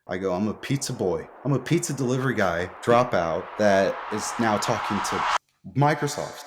I go, I'm a pizza boy. I'm a pizza delivery guy, dropout, that is now talking to Microsoft.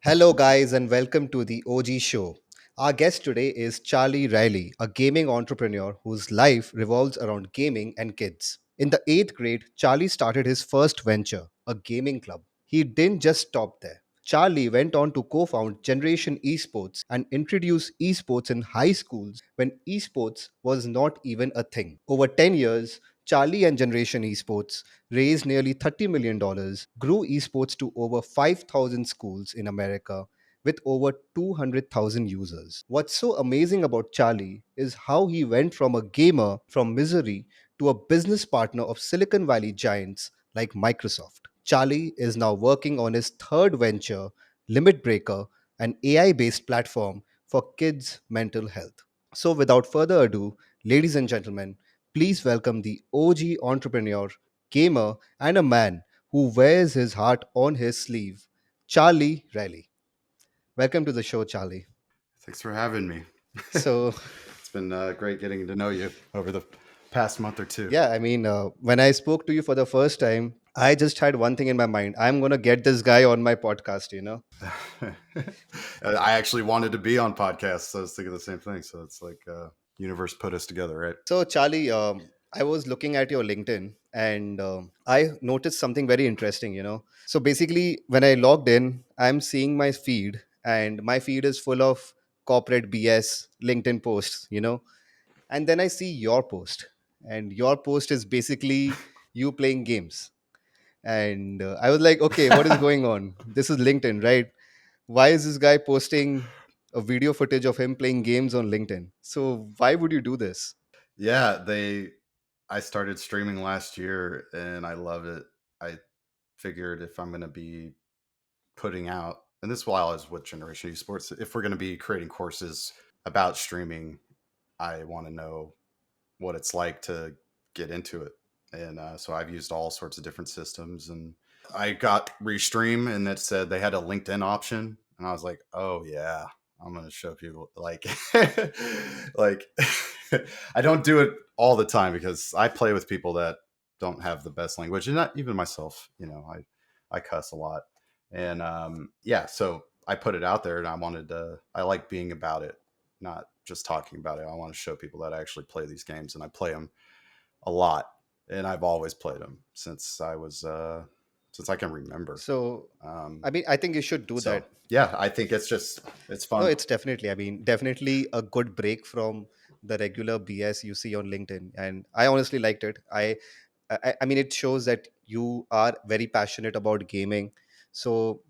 Hello, guys, and welcome to the OG show. Our guest today is Charlie Riley, a gaming entrepreneur whose life revolves around gaming and kids. In the eighth grade, Charlie started his first venture, a gaming club. He didn't just stop there. Charlie went on to co found Generation Esports and introduce esports in high schools when esports was not even a thing. Over 10 years, Charlie and Generation Esports raised nearly $30 million, grew esports to over 5,000 schools in America with over 200,000 users. What's so amazing about Charlie is how he went from a gamer from Missouri to a business partner of Silicon Valley giants like Microsoft. Charlie is now working on his third venture, Limit Breaker, an AI based platform for kids' mental health. So, without further ado, ladies and gentlemen, please welcome the OG entrepreneur, gamer, and a man who wears his heart on his sleeve, Charlie Riley. Welcome to the show, Charlie. Thanks for having me. So, It's been great getting to know you over the past month or two. yeah, when I spoke to you for the first time, I just had one thing in my mind. I'm going to get this guy on my podcast. I actually wanted to be on podcasts, so I was thinking the same thing. So it's like universe put us together, right? So, Charlie, I was looking at your LinkedIn and I noticed something very interesting. So, basically, when I logged in, I'm seeing my feed, and my feed is full of corporate BS LinkedIn posts. And then I see your post, and your post is basically you playing games. And I was like, okay, what is going on? This is LinkedIn, right? Why is this guy posting a video footage of him playing games on LinkedIn? So, why would you do this? Yeah, they. I started streaming last year, and I love it. I figured if I'm going to be putting out, and this while I was with Generation Esports, if we're going to be creating courses about streaming, I want to know what it's like to get into it. And so I've used all sorts of different systems, and I got Restream, and it said they had a LinkedIn option, and I was like, oh yeah, I'm gonna show people like, like, I don't do it all the time because I play with people that don't have the best language, and not even myself. I cuss a lot, and yeah, so I put it out there, and I like being about it, not just talking about it. I want to show people that I actually play these games, and I play them a lot, and I've always played them since I can remember. So, Um, I think you should do so that. yeah, I think it's No, fun. it's definitely, definitely a good break from the regular BS you see on LinkedIn. And I honestly liked it. It shows that you are very passionate about gaming. So,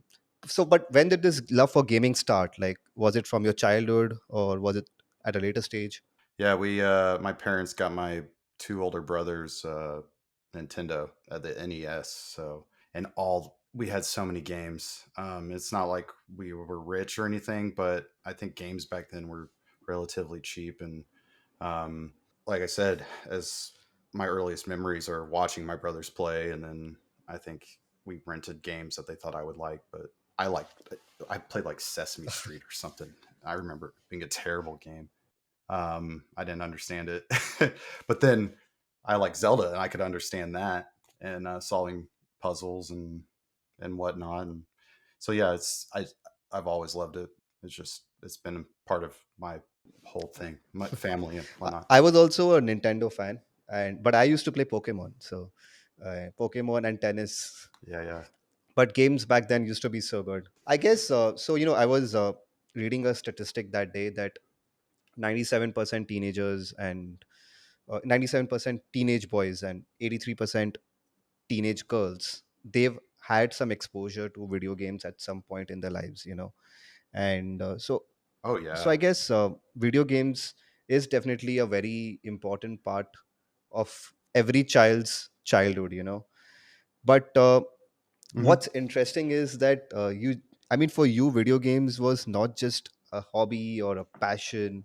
but when did this love for gaming start? Like, was it from your childhood or was it at a later stage? Yeah, we my parents got my two older brothers Nintendo the NES, so and all we had so many games. It's not like we were rich or anything, but I think games back then were relatively cheap, and um, like I said, as my earliest memories are watching my brothers play, and then I think we rented games that they thought I would like, but I liked. I played like Sesame Street or something. I remember it being a terrible game. I didn't understand it, but then I like Zelda, and I could understand that, and solving puzzles and whatnot. And so yeah, I've always loved it. It's been part of my whole thing, my family and whatnot. I was also a Nintendo fan, and but I used to play Pokemon. So, Pokemon and tennis. Yeah, yeah. But games back then used to be so good. I guess so. I was reading a statistic that day that 97% teenagers and 97% teenage boys and 83% teenage girls, they've had some exposure to video games at some point in their lives. And Oh so yeah. I guess video games is definitely a very important part of every child's childhood. But Hmm. what's interesting is that for you, video games was not just a hobby or a passion.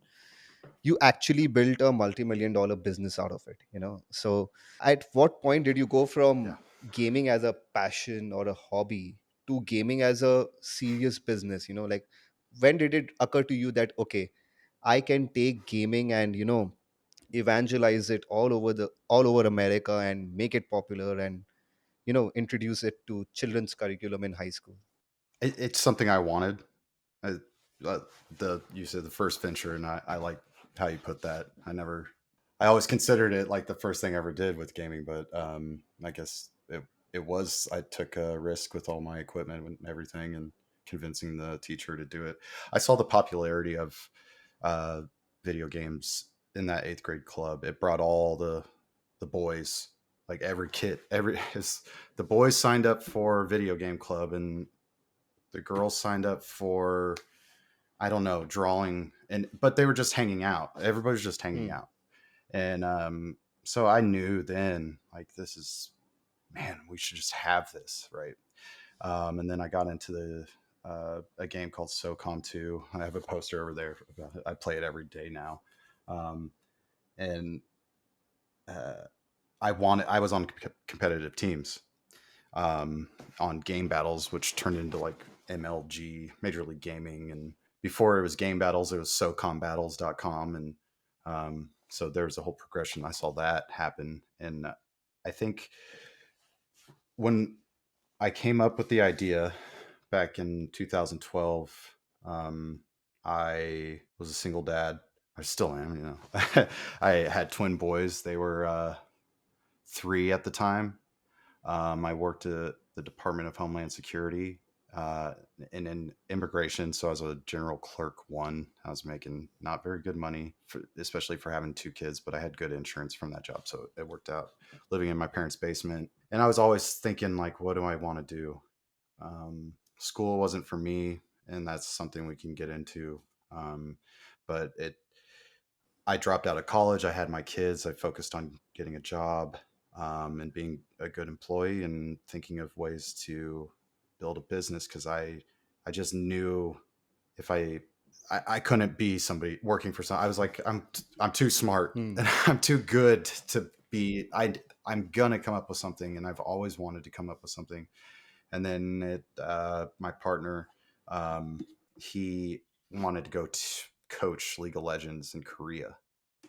you actually built a multi-million dollar business out of it, you know. So at what point did you go Yeah. from gaming as a passion or a hobby to gaming as a serious business, you know? Like, when did it occur to you that, okay, I can take gaming and, you know, evangelize it all over America and make it popular and, you know, introduce it to children's curriculum in high school? It's something I wanted. I, uh, the you said the first venture, and I like how you put that. I always considered it like the first thing I ever did with gaming, but I guess it was. I took a risk with all my equipment and everything, and convincing the teacher to do it. I saw the popularity of uh, video games in that eighth grade club. It brought all the boys, like every kid, the boys signed up for video game club, and the girls signed up for, I don't know, drawing, and but they were just hanging out. Everybody was just hanging Hmm. out, and so I knew then, like, this is, man, we should just have this, right? And then I got into a game called SOCOM 2. I have a poster over there about it. I play it every day now, um, and uh, I was on competitive teams, on game battles, which turned into like MLG, Major League Gaming. And before it was game battles, it was SOCOMbattles.com. And so there was a whole progression. I saw that happen. And I think when I came up with the idea back in 2012, I was a single dad. I still am, you know. I had twin boys. They were 3 at the time. I worked at the Department of Homeland Security, and in immigration. So I was a general clerk one. I was making not very good money, especially for having 2 kids, but I had good insurance from that job. So it worked out, living in my parents' basement. And I was always thinking, like, what do I want to do? School wasn't for me, and that's something we can get into. Um, but I dropped out of college. I had my kids. I focused on getting a job, and being a good employee, and thinking of ways to build a business, because I just knew if I couldn't be somebody working for some. I was like, I'm too smart Hmm. and I'm too good to be. I'm gonna come up with something, and I've always wanted to come up with something. And then my partner, he wanted to go coach League of Legends in Korea,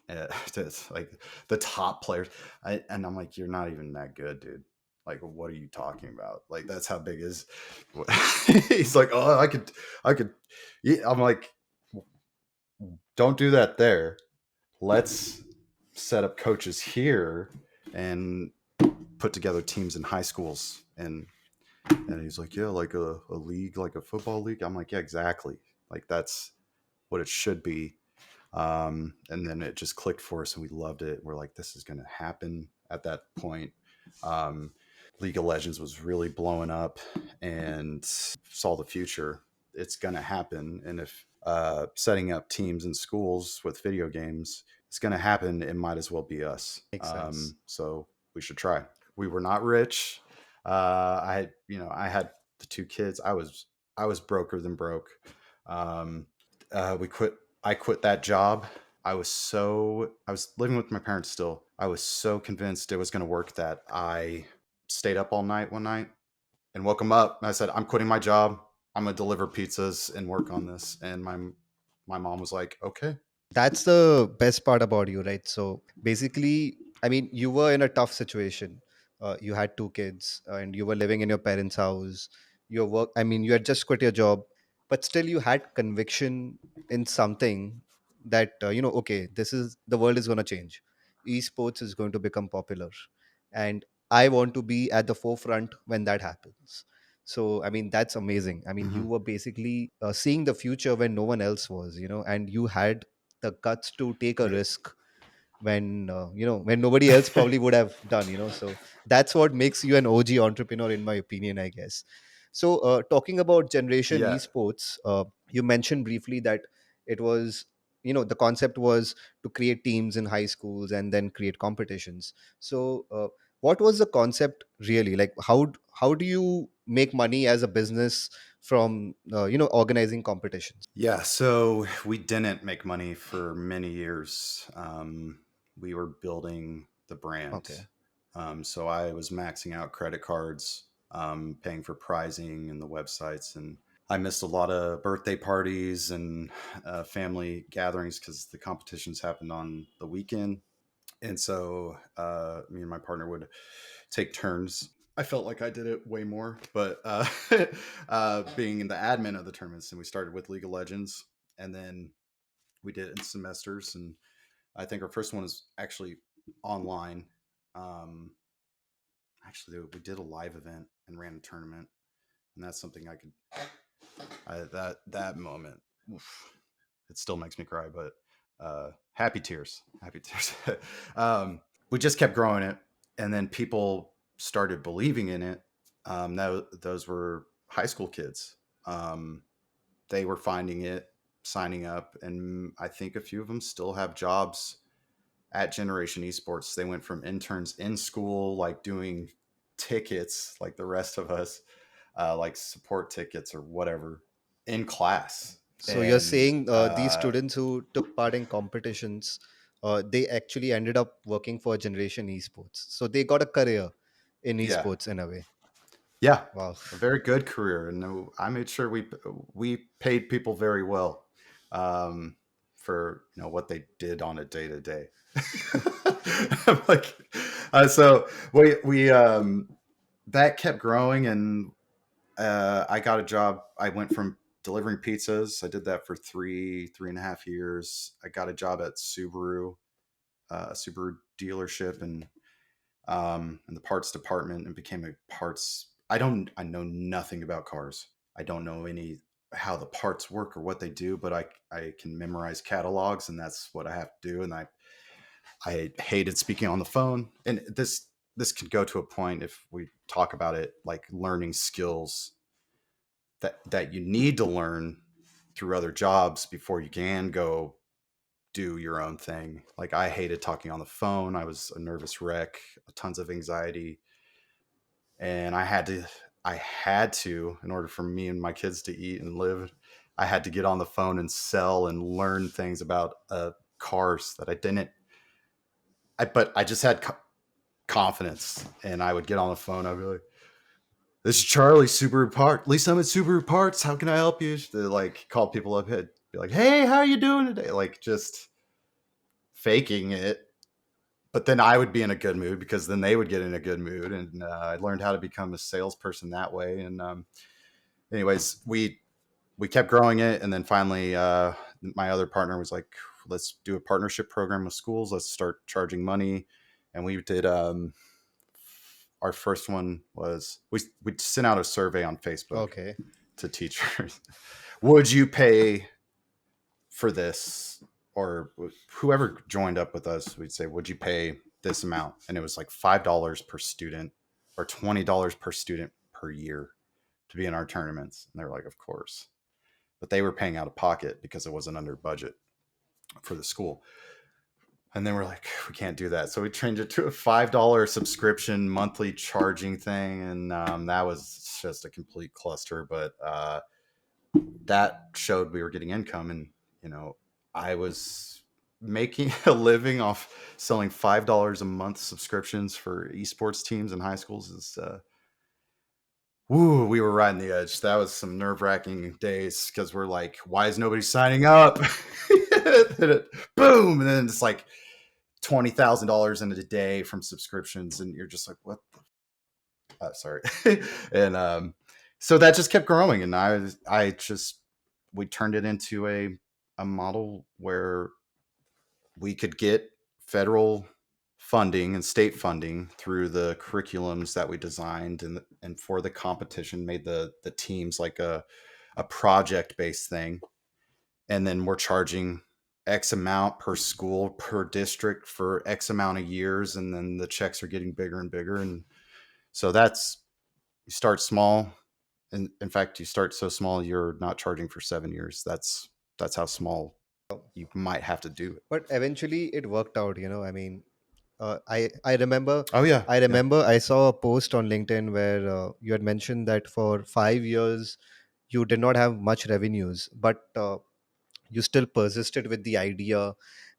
to like the top players. And I'm like, you're not even that good, dude. Like, what are you talking about? Like, that's how big is. He's like, oh, I could. Yeah. I'm like, don't do that there. Let's set up coaches here and put together teams in high schools. And he's like, yeah, like a league, like a football league. I'm like, yeah, exactly. Like, that's what it should be. And then it just clicked for us, and we loved it. We're like, this is going to happen at that point. Um, League of Legends was really blowing up, and saw the future. It's going to happen. And if setting up teams in schools with video games, it's going to happen, it might as well be us. Makes sense. So we should try. We were not rich. I had the 2 kids. I was broker than broke. Um, we quit. I quit that job. I was living with my parents still. I was so convinced it was going to work that I stayed up all night one night and woke them up. And I said, I'm quitting my job. I'm going to deliver pizzas and work on this. And my mom was like, okay. That's the best part about you, right? So basically, I mean, you were in a tough situation. You had 2 kids and you were living in your parents' house. Your work, I mean, you had just quit your job, but still you had conviction in something that, you know, okay, this is the world is going to change. Esports is going to become popular. And I want to be at the forefront when that happens. So, I mean, that's amazing. I mean, you Mhm. were basically seeing the future when no one else was, you know, and you had the guts to take a Yeah. risk when you know, when nobody else probably would have done, you know. So that's what makes you an OG entrepreneur, in my opinion, I guess. So talking about generation Yeah. esports, you mentioned briefly that it was, you know, the concept was to create teams in high schools and then create competitions. So what was the concept really? Like, how do you make money as a business from organizing competitions? Yeah, so we didn't make money for many years. We were building the brand. Okay. So I was maxing out credit cards, paying for pricing and the websites. And I missed a lot of birthday parties and family gatherings because the competitions happened on the weekend. And so me and my partner would take turns. I felt like I did it way more, but being in the admin of the tournaments, and we started with League of Legends, and then we did it in semesters. And I think our first one is actually online. Um, Actually, we did a live event and ran a tournament, and that's something that moment, oof, it still makes me cry, but happy tears. We just kept growing it, and then people started believing in it. Those were high school kids. They were finding it, signing up, and I think a few of them still have jobs at Generation Esports. They went from interns in school, like doing tickets, like the rest of us, like support tickets or whatever, in class. So you're And saying these students who took part in competitions, they actually ended up working for Generation Esports. So they got a career in yeah, esports in a way. yeah, Wow. a very good career. And I made sure we paid people very well, for what they did on a day to day. Like, so we that kept growing, and I got a job. I went from delivering pizzas. I did that for 3.5 years. I got a job at Subaru, a Subaru dealership, and in the parts department, and became a parts. I know nothing about cars. I don't know any how the parts work or what they do, but I can memorize catalogs, and that's what I have to do. And I hated speaking on the phone. And this could go to a point if we talk about it, like learning skills that you need to learn through other jobs before you can go do your own thing. Like, I hated talking on the phone. I was a nervous wreck, tons of anxiety, and I had to, in order for me and my kids to eat and live, I had to get on the phone and sell and learn things about cars that I didn't. But I just had confidence, and I would get on the phone. I'd be like, "This is Charlie, Subaru Parts. Lisa, I'm at Subaru Parts. How can I help you?" They like call people up, be like, "Hey, how you doing today?" Like, just faking it. But then I would be in a good mood because then they would get in a good mood, and I learned how to become a salesperson that way. And anyways, we kept growing it, and then finally, my other partner was like, "Let's do a partnership program with schools. Let's start charging money." And we did. Our first one was we sent out a survey on Facebook Okay. to teachers. Would you pay for this? Or whoever joined up with us, we'd say, would you pay this amount? And it was like $5 per student or $20 per student per year to be in our tournaments. And they were like, of course. But they were paying out of pocket because it wasn't under budget for the school. And then we're like, we can't do that. So we changed it to a $5 subscription monthly charging thing. And that was just a complete cluster. But that showed we were getting income. And, I was making a living off selling $5 a month subscriptions for esports teams in high schools. Is Woo, we were riding the edge. That was some nerve wracking days because we're like, why is nobody signing up? Boom. And then it's like $20,000 in a day from subscriptions. And you're just like, what sorry. And so that just kept growing. And we turned it into a model where we could get federal funding and state funding through the curriculums that we designed, and for the competition made the teams like a project based thing. And then we're charging X amount per school per district for X amount of years, and then the checks are getting bigger and bigger. And so that's, you start small, and in fact you start so small you're not charging for 7 years. That's how small you might have to do it. But eventually it worked out, I mean, I remember Oh yeah, yeah. I saw a post on LinkedIn where you had mentioned that for 5 years You did not have much revenues, but you still persisted with the idea,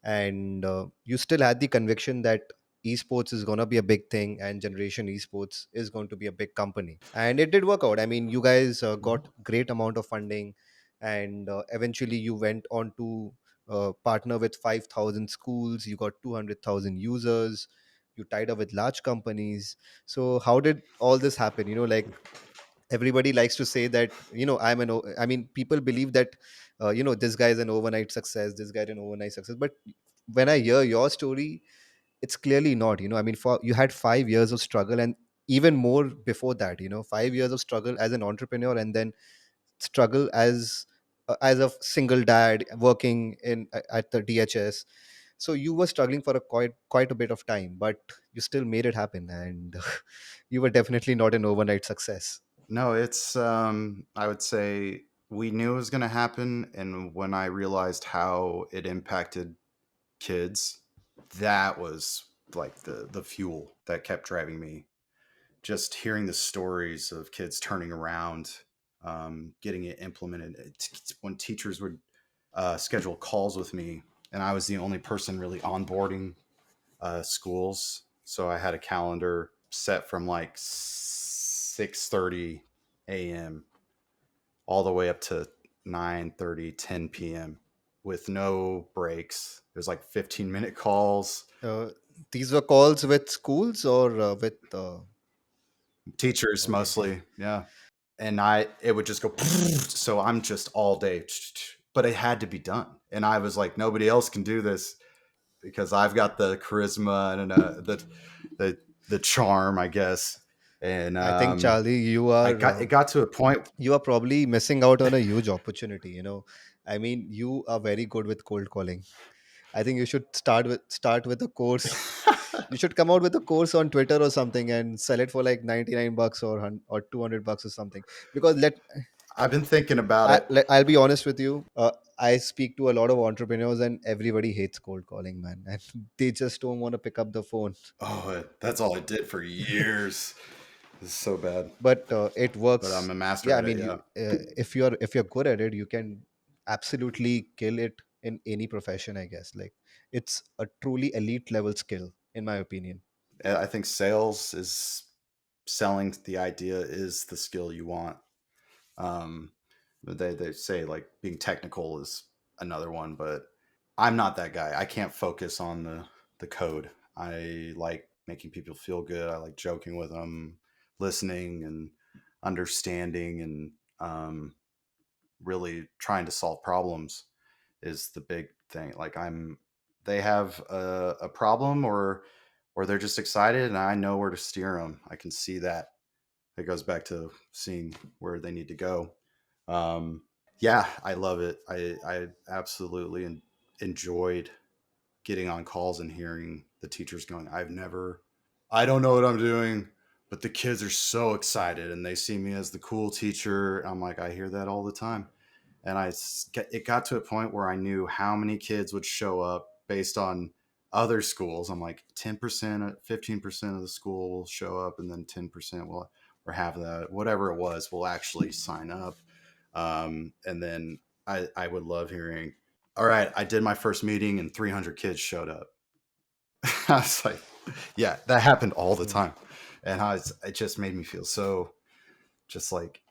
and you still had the conviction that esports is going to be a big thing and generation esports is going to be a big company, and it did work out. I mean, you guys got great amount of funding, and eventually you went on to partner with 5,000 schools. You got 200,000 users. You tied up with large companies. So how did all this happen? Like, everybody likes to say that, I mean, people believe that this guy is an overnight success, this guy is an overnight success, but when I hear your story, it's clearly not. I mean, for you had 5 years of struggle, and even more before that, 5 years of struggle as an entrepreneur, and then struggle as a single dad working at the DHS. So you were struggling for a quite a bit of time, but you still made it happen, and you were definitely not an overnight success. No, it's I would say we knew it was going to happen, and when I realized how it impacted kids, that was like the fuel that kept driving me. Just hearing the stories of kids turning around, getting it implemented. When teachers would schedule calls with me, and I was the only person really onboarding schools, so I had a calendar set from like 6:30 a.m. all the way up to 9:30, 10 p.m. with no breaks. It was like 15-minute calls. Uh, these were calls with schools or with Teachers okay. mostly, yeah. And it would just go so I'm just all day, but it had to be done. And I was like, nobody else can do this because I've got the charisma and the the charm, I guess. And I think, Charlie, it got to a point. you are probably missing out on a huge opportunity. I mean, you are very good with cold calling. I think you should start with a course. You should come out with a course on Twitter or something and sell it for like 99 bucks or or 200 bucks or something. Because I've been thinking about it. I'll be honest with you. I speak to a lot of entrepreneurs, and everybody hates cold calling, man, and they just don't want to pick up the phone. Oh, that's all I did for years. This is so bad, But it but I'm works. a master Yeah, I at it. mean, Yeah. if you're good at it, you can absolutely kill it in any profession, I guess. Like, it's a truly elite level skill, in my opinion. I think sales is selling the idea is the skill you want. Um, they say like being technical is another one, but I'm not that guy. I can't focus on the code. I like making people feel good. I like joking with them, listening and understanding, and really trying to solve problems is the big thing. Like they have a problem, or they're just excited, and I know where to steer them. I can see that. It goes back to seeing where they need to go. Um, yeah, I love it. I absolutely enjoyed getting on calls and hearing the teachers going, I don't know what I'm doing, but the kids are so excited and they see me as the cool teacher. I'm like, I hear that all the time. And it got to a point where I knew how many kids would show up based on other schools. I'm like 10%, 15% of the school will show up, and then 10% will, or half of that, whatever it was, will actually sign up. And then I would love hearing, all right, I did my first meeting and 300 kids showed up. I was like, yeah, that happened all the Mm. time. And it just made me feel so, just like,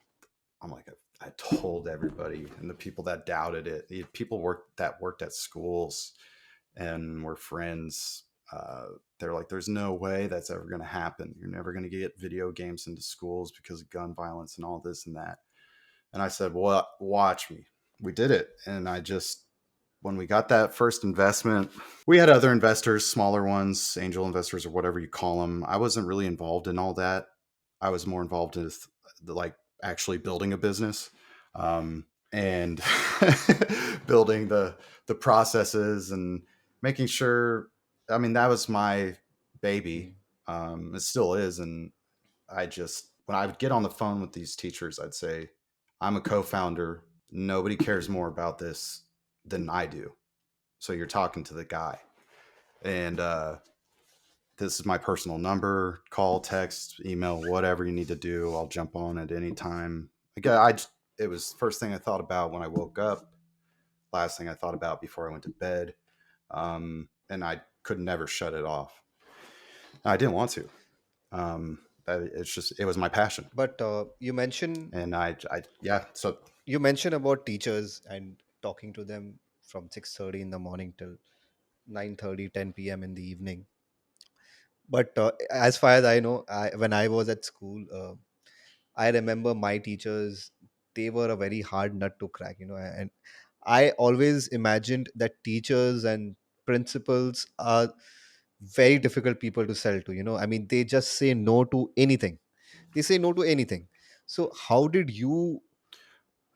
I'm like, I told everybody, and the people that doubted it, the people worked at schools and were friends. They're like, there's no way that's ever going to happen. You're never going to get video games into schools because of gun violence and all this and that. And I said, well, watch me. We did it. And when we got that first investment, we had other investors, smaller ones, angel investors, or whatever you call them. I wasn't really involved in all that. I was more involved with like actually building a business, and building the processes and making sure. I mean, that was my baby. It still is, and when I would get on the phone with these teachers, I'd say, I'm a co-founder. Nobody cares more about this than I do. So you're talking to the guy. And this is my personal number. Call, text, email, whatever you need to do. I'll jump on at any time. Again, it was first thing I thought about when I woke up, last thing I thought about before I went to bed. And I could never shut it off. I didn't want to. It's just, it was my passion. But And yeah, so you mentioned about teachers and talking to them from 6:30 in the morning till 9:30, 10 p.m. in the evening. But as far as I know, when I was at school, I remember my teachers, they were a very hard nut to crack, and I always imagined that teachers and principals are very difficult people to sell to. I mean, they just say no to anything. They say no to anything. So how did you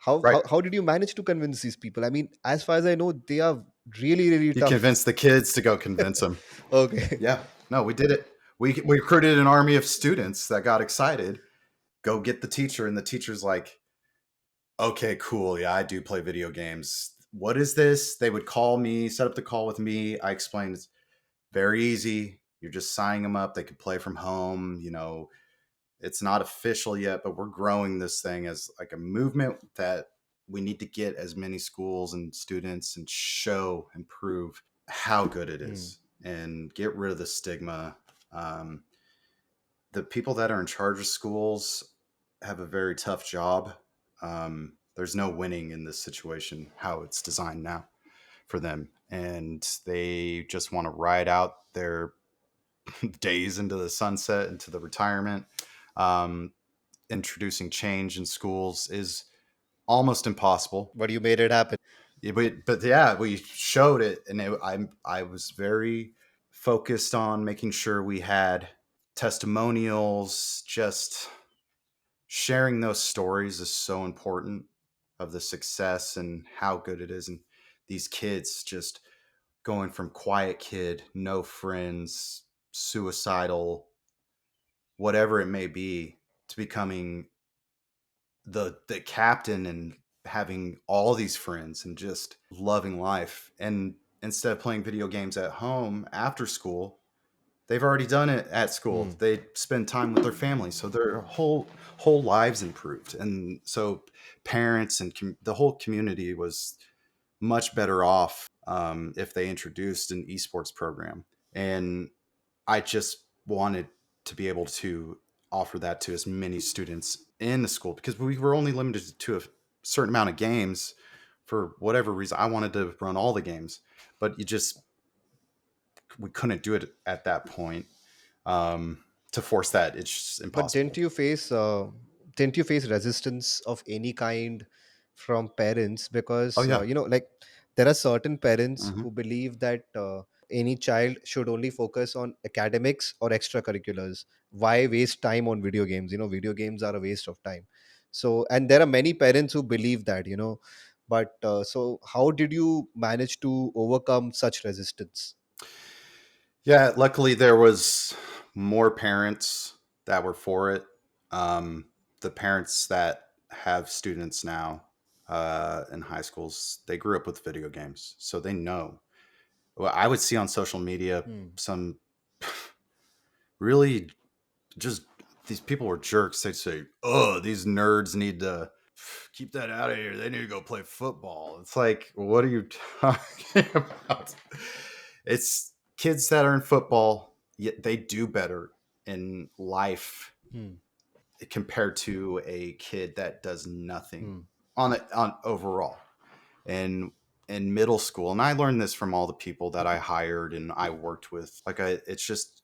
right. how did you manage to convince these people? I mean, as far as I know, they are really, really You tough. convinced the kids to go convince them. Okay. Yeah, no, we did it. We recruited an army of students that got excited. Go get the teacher, and the teacher's like, "Okay, cool. Yeah, I do play video games. What is this?" They would call me, set up the call with me. I explained it's very easy. You're just signing them up. They could play from home. It's not official yet, but we're growing this thing as like a movement that we need to get as many schools and students and show and prove how good it Hmm. is and get rid of the stigma. Um, the people that are in charge of schools have a very tough job. There's no winning in this situation, how it's designed now for them. And they just want to ride out their days into the sunset, into the retirement. Um, Introducing change in schools is almost impossible. But you made it happen. Yeah, but yeah, we showed it, and I was very focused on making sure we had testimonials. Just sharing those stories is so important of the success and how good it is, and these kids just going from quiet kid, no friends, suicidal, whatever it may be, to becoming the captain and having all these friends and just loving life. And instead of playing video games at home after school, they've already done it at school. Hmm. They spend time with their family, so their whole lives improved. And so parents and the whole community was much better off if they introduced an esports program. And I just wanted to be able to offer that to as many students in the school because we were only limited to a certain amount of games for whatever reason. I wanted to run all the games, but we couldn't do it at that point. To force that, it's just But impossible. didn't you face resistance of any kind from parents? Oh Because yeah. like there are certain parents Hmm. who believe that any child should only focus on academics or extracurriculars. Why waste time on video games? Video games are a waste of time. So, and there are many parents who believe that. But so how did you manage to overcome such resistance? Yeah, luckily there was more parents that were for it. The parents that have students now in high schools, they grew up with video games, so they know. Well, I would see on social media Hmm. some really just these people were jerks. They'd say, "Oh, these nerds need to keep that out of here. They need to go play football." It's like, what are you talking about? It's kids that are in football, yet they do better in life Hmm. compared to a kid that does nothing Hmm. on overall. And in middle school, and I learned this from all the people that I hired and I worked with. It's just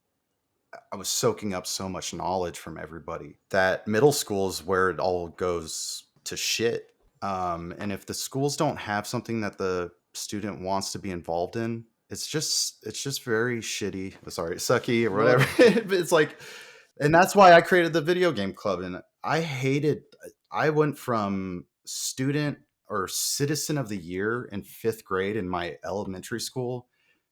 I was soaking up so much knowledge from everybody that middle school is where it all goes to shit. And if the schools don't have something that the student wants to be involved in, it's just very shitty. Sorry, sucky or No, whatever. no. It's like, and that's why I created the video game club. And I hated. I went from student or citizen of the year in fifth grade in my elementary school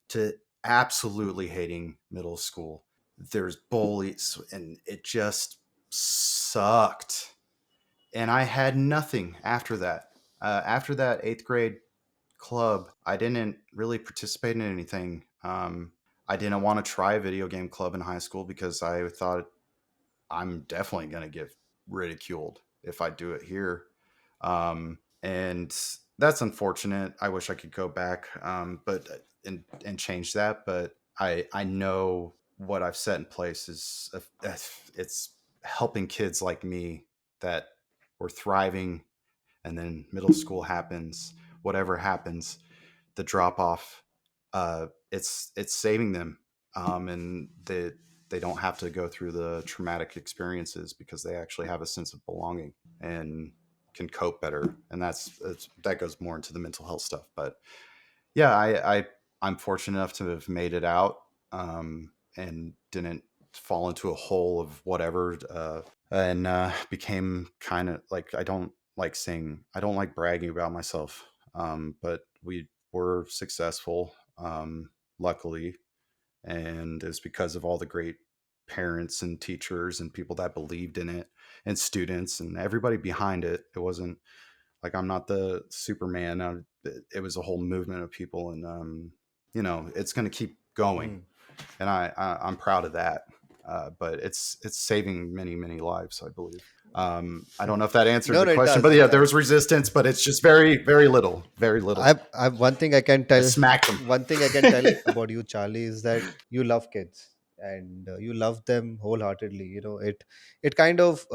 to absolutely hating middle school. There's bullies, and it just sucked. And I had nothing after that. After that eighth grade club, I didn't really participate in anything. I didn't want to try a video game club in high school because I thought I'm definitely going to get ridiculed if I do it here. And that's unfortunate. I wish I could go back, but and change that. But I know what I've set in place is it's helping kids like me that were thriving, and then middle school happens, whatever happens, the drop off. It's saving them, and they don't have to go through the traumatic experiences because they actually have a sense of belonging and can cope better. And that goes more into the mental health stuff. But yeah, I'm fortunate enough to have made it out, and didn't fall into a hole of whatever, and became kind of like, I don't like bragging about myself, but we were successful, luckily, and it's because of all the great parents and teachers and people that believed in it, and students and everybody behind it. It wasn't like I'm not the Superman. It was a whole movement of people, and it's going to keep going, Hmm. and I'm proud of that. But it's saving many lives, I believe. I don't know if that answered No, the no, it question, but does. yeah, there was resistance, but it's just very little, very little. I've one thing I can I tell. smacked them. One thing I can tell about you, Charlie, is that you love kids and you love them wholeheartedly. It kind of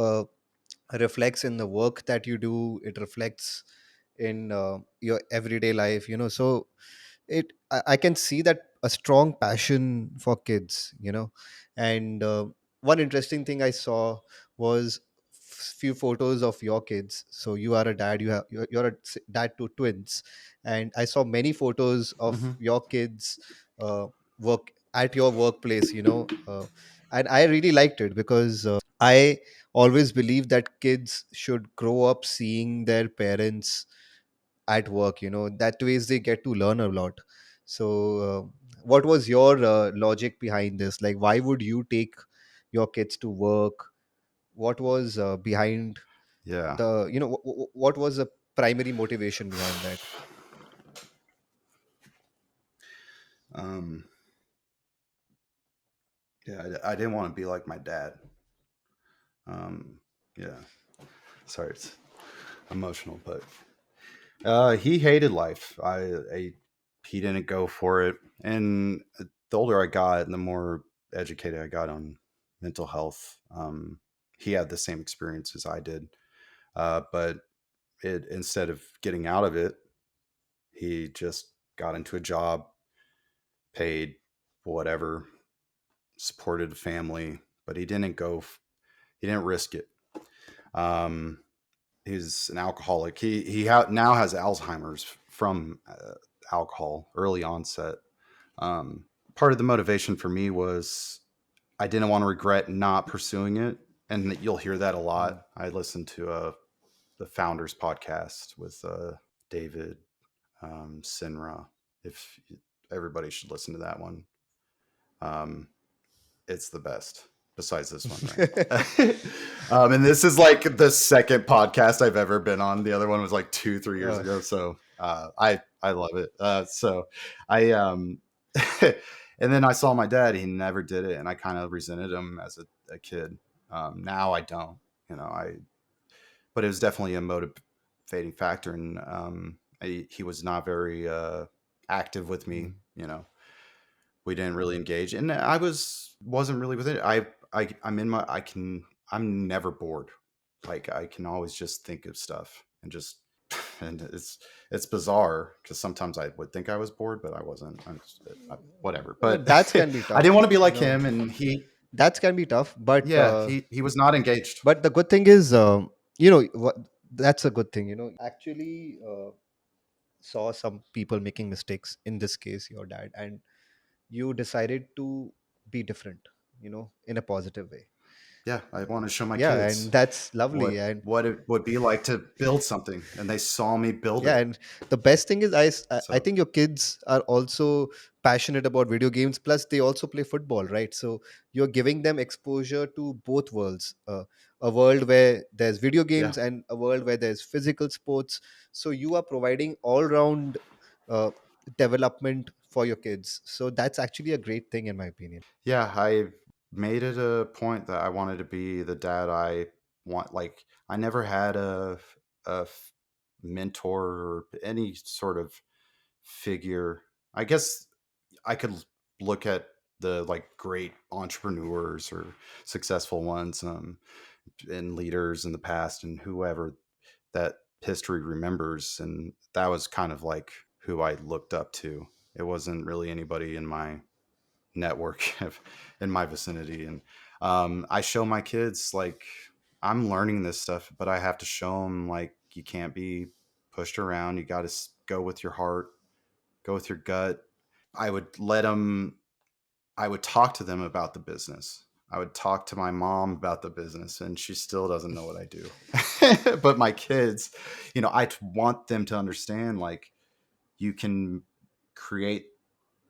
reflects in the work that you do. It reflects in your everyday life. So I can see that a strong passion for kids. And one interesting thing I saw was few photos of your kids. So you are a dad, you're a dad to twins, and I saw many photos of Hmm. your kids uh, work at your workplace, and I really liked it because I always believe that kids should grow up seeing their parents at work. That ways they get to learn a lot. So what was your logic behind this? Like, why would you take your kids to work? What was behind Yeah. the what was the primary motivation behind that? Um, yeah, I didn't want to be like my dad. Um, yeah. Sorry, it's emotional, but he hated life. He didn't go for it, and the older I got, and the more educated I got on mental health, he had the same experience as I did. But instead of getting out of it, he just got into a job, paid whatever, supported a family, but he didn't he didn't risk it. Um, he's an alcoholic. Now has Alzheimer's from alcohol, early onset. Um, Part of the motivation for me was I didn't want to regret not pursuing it, and you'll hear that a Mm. lot. I listened to the Founders podcast with David, Sinra. If Everybody should listen to that one. Um, it's the best besides this one, right? And this is like the second podcast I've ever been on. The other one was like 2 3 years Uh, ago. So I love it. So I and then I saw my dad. He never did it, and I kind of resented him as a kid. Now I don't. I But it was definitely a motivating factor, and he was not very active with me. mm. We didn't really engage, and wasn't really with it. I'm in my I can I'm never bored. Like, I can always just think of stuff and just and it's bizarre because sometimes I would think I was bored, but I wasn't. Whatever. But That can be I didn't tough. want to be like him, and That can be tough, but yeah, he was not engaged. the good thing is, what, that's a good thing. Actually saw some people making mistakes, in this case your dad, and you decided to be different, in a positive way. Yeah, I want to show my Yeah, and kids that's lovely. And what it would be like to build something, and they saw me build yeah, it. and the best thing is, I So think your kids are also passionate about video games, plus they also play football, right? So you're giving them exposure to both worlds, a world where there's video yeah, games and a world where there's physical sports. So you are providing all round uh, development for your kids. So that's actually a great thing, in my opinion. yeah, I made it a point that I wanted to be the dad I want. Like, I never had a mentor or any sort of figure. I guess I could look at the like great entrepreneurs or successful ones, and leaders in the past and whoever that history remembers, and that was kind of like who I looked up to. It wasn't really anybody in my network in my vicinity, and I show my kids like I'm learning this stuff, but I have to show them like you can't be pushed around. You got to go with your heart, go with your gut. I would let them I would talk to them about the business. I would talk to my mom about the business, and she still doesn't know what I do. But my kids, I want them to understand like you can create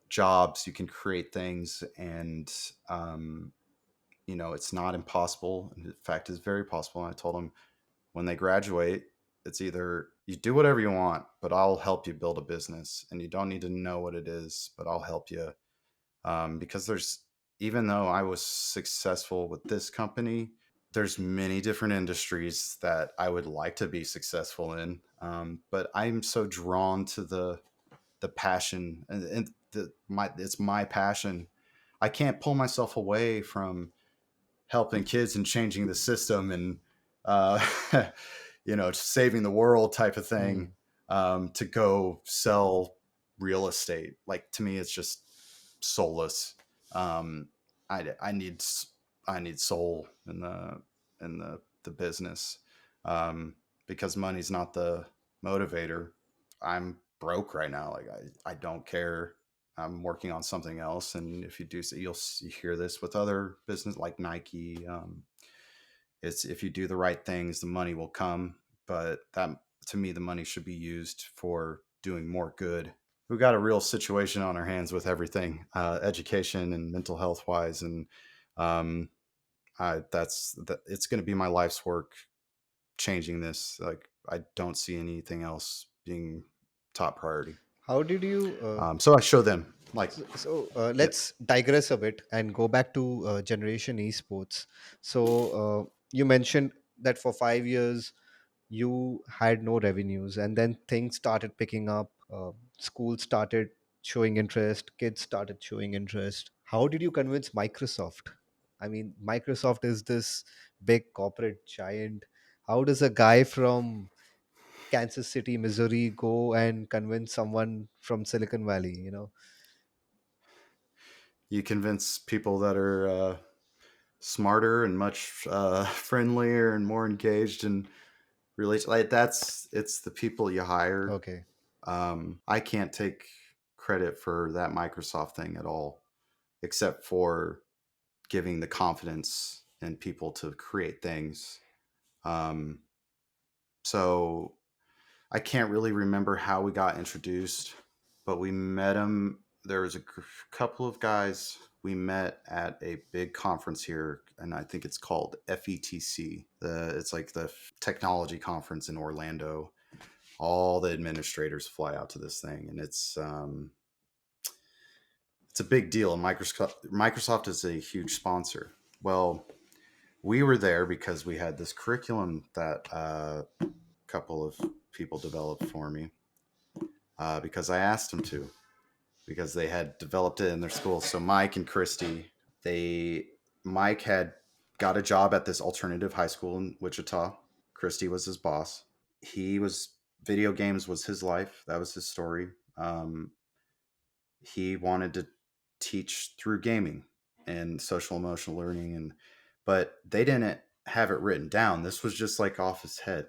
jobs, you can create things, and it's not impossible. In fact, it's very possible. And I told them when they graduate, it's either you do whatever you want, but I'll help you build a business, and you don't need to know what it is, but I'll help you, because even though I was successful with this company, there's many different industries that I would like to be successful in. But I'm so drawn to the passion, and it's my passion. I can't pull myself away from helping kids and changing the system and uh, saving the world type of thing, Hmm. to go sell real estate. Like to me, it's just soulless. Um, I need soul in the business, because money's not the motivator. I'm broke right now. Like I don't care. I'm working on something else, and if you do, so you hear this with other business like Nike. It's if you do the right things, the money will come. But that to me, the money should be used for doing more good. We've got a real situation on our hands with everything, education and mental health wise, and um, it's going to be my life's work changing this. Like I don't see anything else being top priority. How did you So I show them like, yeah, let's digress a bit and go back to Generation Esports. So you mentioned that for 5 years you had no revenues, and then things started picking up. Schools started showing interest, kids started showing interest. How did you convince Microsoft? I mean, Microsoft is this big corporate giant. How does a guy from Kansas City, Missouri go and convince someone from Silicon Valley, you convince people that are smarter and much friendlier and more engaged and relate. Like it's the people you hire. Okay. I can't take credit for that Microsoft thing at all, except for giving the confidence in people to create things. Um, so I can't really remember how we got introduced, but we met him. There was a couple of guys we met at a big conference here, and I think it's called FETC. It's like the technology conference in Orlando. All the administrators fly out to this thing, and it's a big deal. And Microsoft is a huge sponsor. Well, we were there because we had this curriculum that a couple of people developed for me, because I asked them to, because they had developed it in their school. So Mike and Christy, they Mike had got a job at this alternative high school in Wichita. Christy was his boss. He was Video games was his life. That was his story. He wanted to teach through gaming and social emotional learning, but they didn't have it written down. This was just like off his head.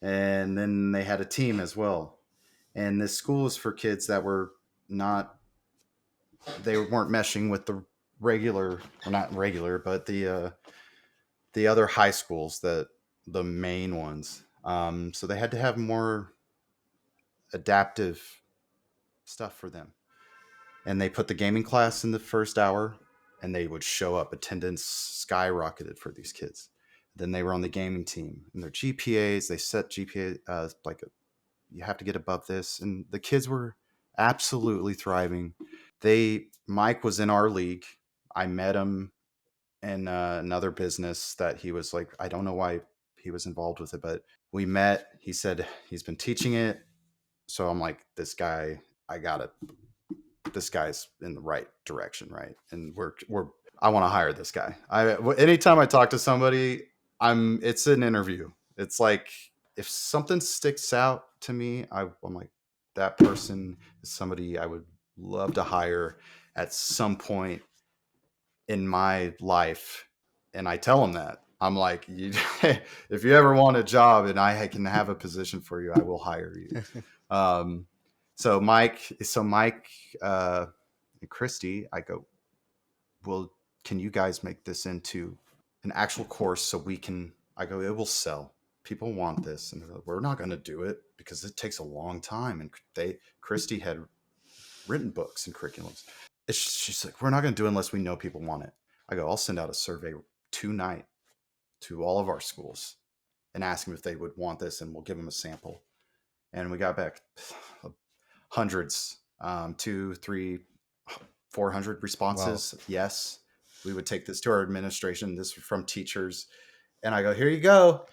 And then they had a team as well. And this school is for kids that were not they weren't meshing with the regular, or not regular, but the other high schools, that the main ones. So they had to have more adaptive stuff for them. And they put the gaming class in the first hour, and they would show up. Attendance skyrocketed for these kids. Then they were on the gaming team, and their GPAs, they set GPA, you have to get above this, and the kids were absolutely thriving. Mike was in our league. I met him in another business that he was like, I don't know why. he was involved with it, but we met. He said he's been teaching it. So I'm like, this guy, I got it. This guy's in the right direction, right? And I want to hire this guy. Anytime I talk to somebody, it's an interview. It's like if something sticks out to me, I'm like, that person is somebody I would love to hire at some point in my life. And I tell them that. I'm like, if you ever want a job and I can have a position for you, I will hire you. Um, Mike and Christy, I go, well, can you guys make this into an actual course so we can? I go, it will sell. People want this, and they're like, we're not going to do it because it takes a long time. And Christy had written books and curriculums. She's like, we're not going to do it unless we know people want it. I go, I'll send out a survey tonight to all of our schools and ask them if they would want this, and we'll give them a sample. And we got back hundreds, 2, 3, 400 responses. Wow. Yes, we would take this to our administration. This was from teachers. And I go, here you go.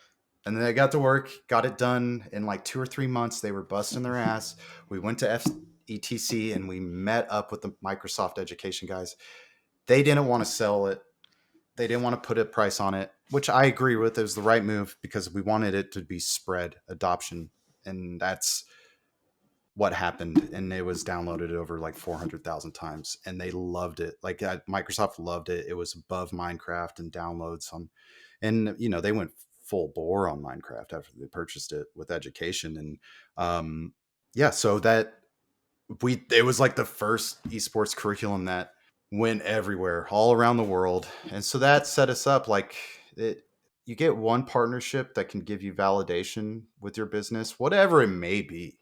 And then they got to work, got it done in like 2 or 3 months. They were busting their ass. We went to FETC and we met up with the Microsoft education guys. They didn't want to sell it. They didn't want to put a price on it, which I agree with. It was the right move because we wanted it to be spread adoption. And that's what happened. And it was downloaded over like 400,000 times and they loved it. Like Microsoft loved it. It was above Minecraft and downloads on, and they went full bore on Minecraft after they purchased it with education. And yeah, so it was like the first esports curriculum that went everywhere, all around the world. And so that set us up like you get one partnership that can give you validation with your business, whatever it may be.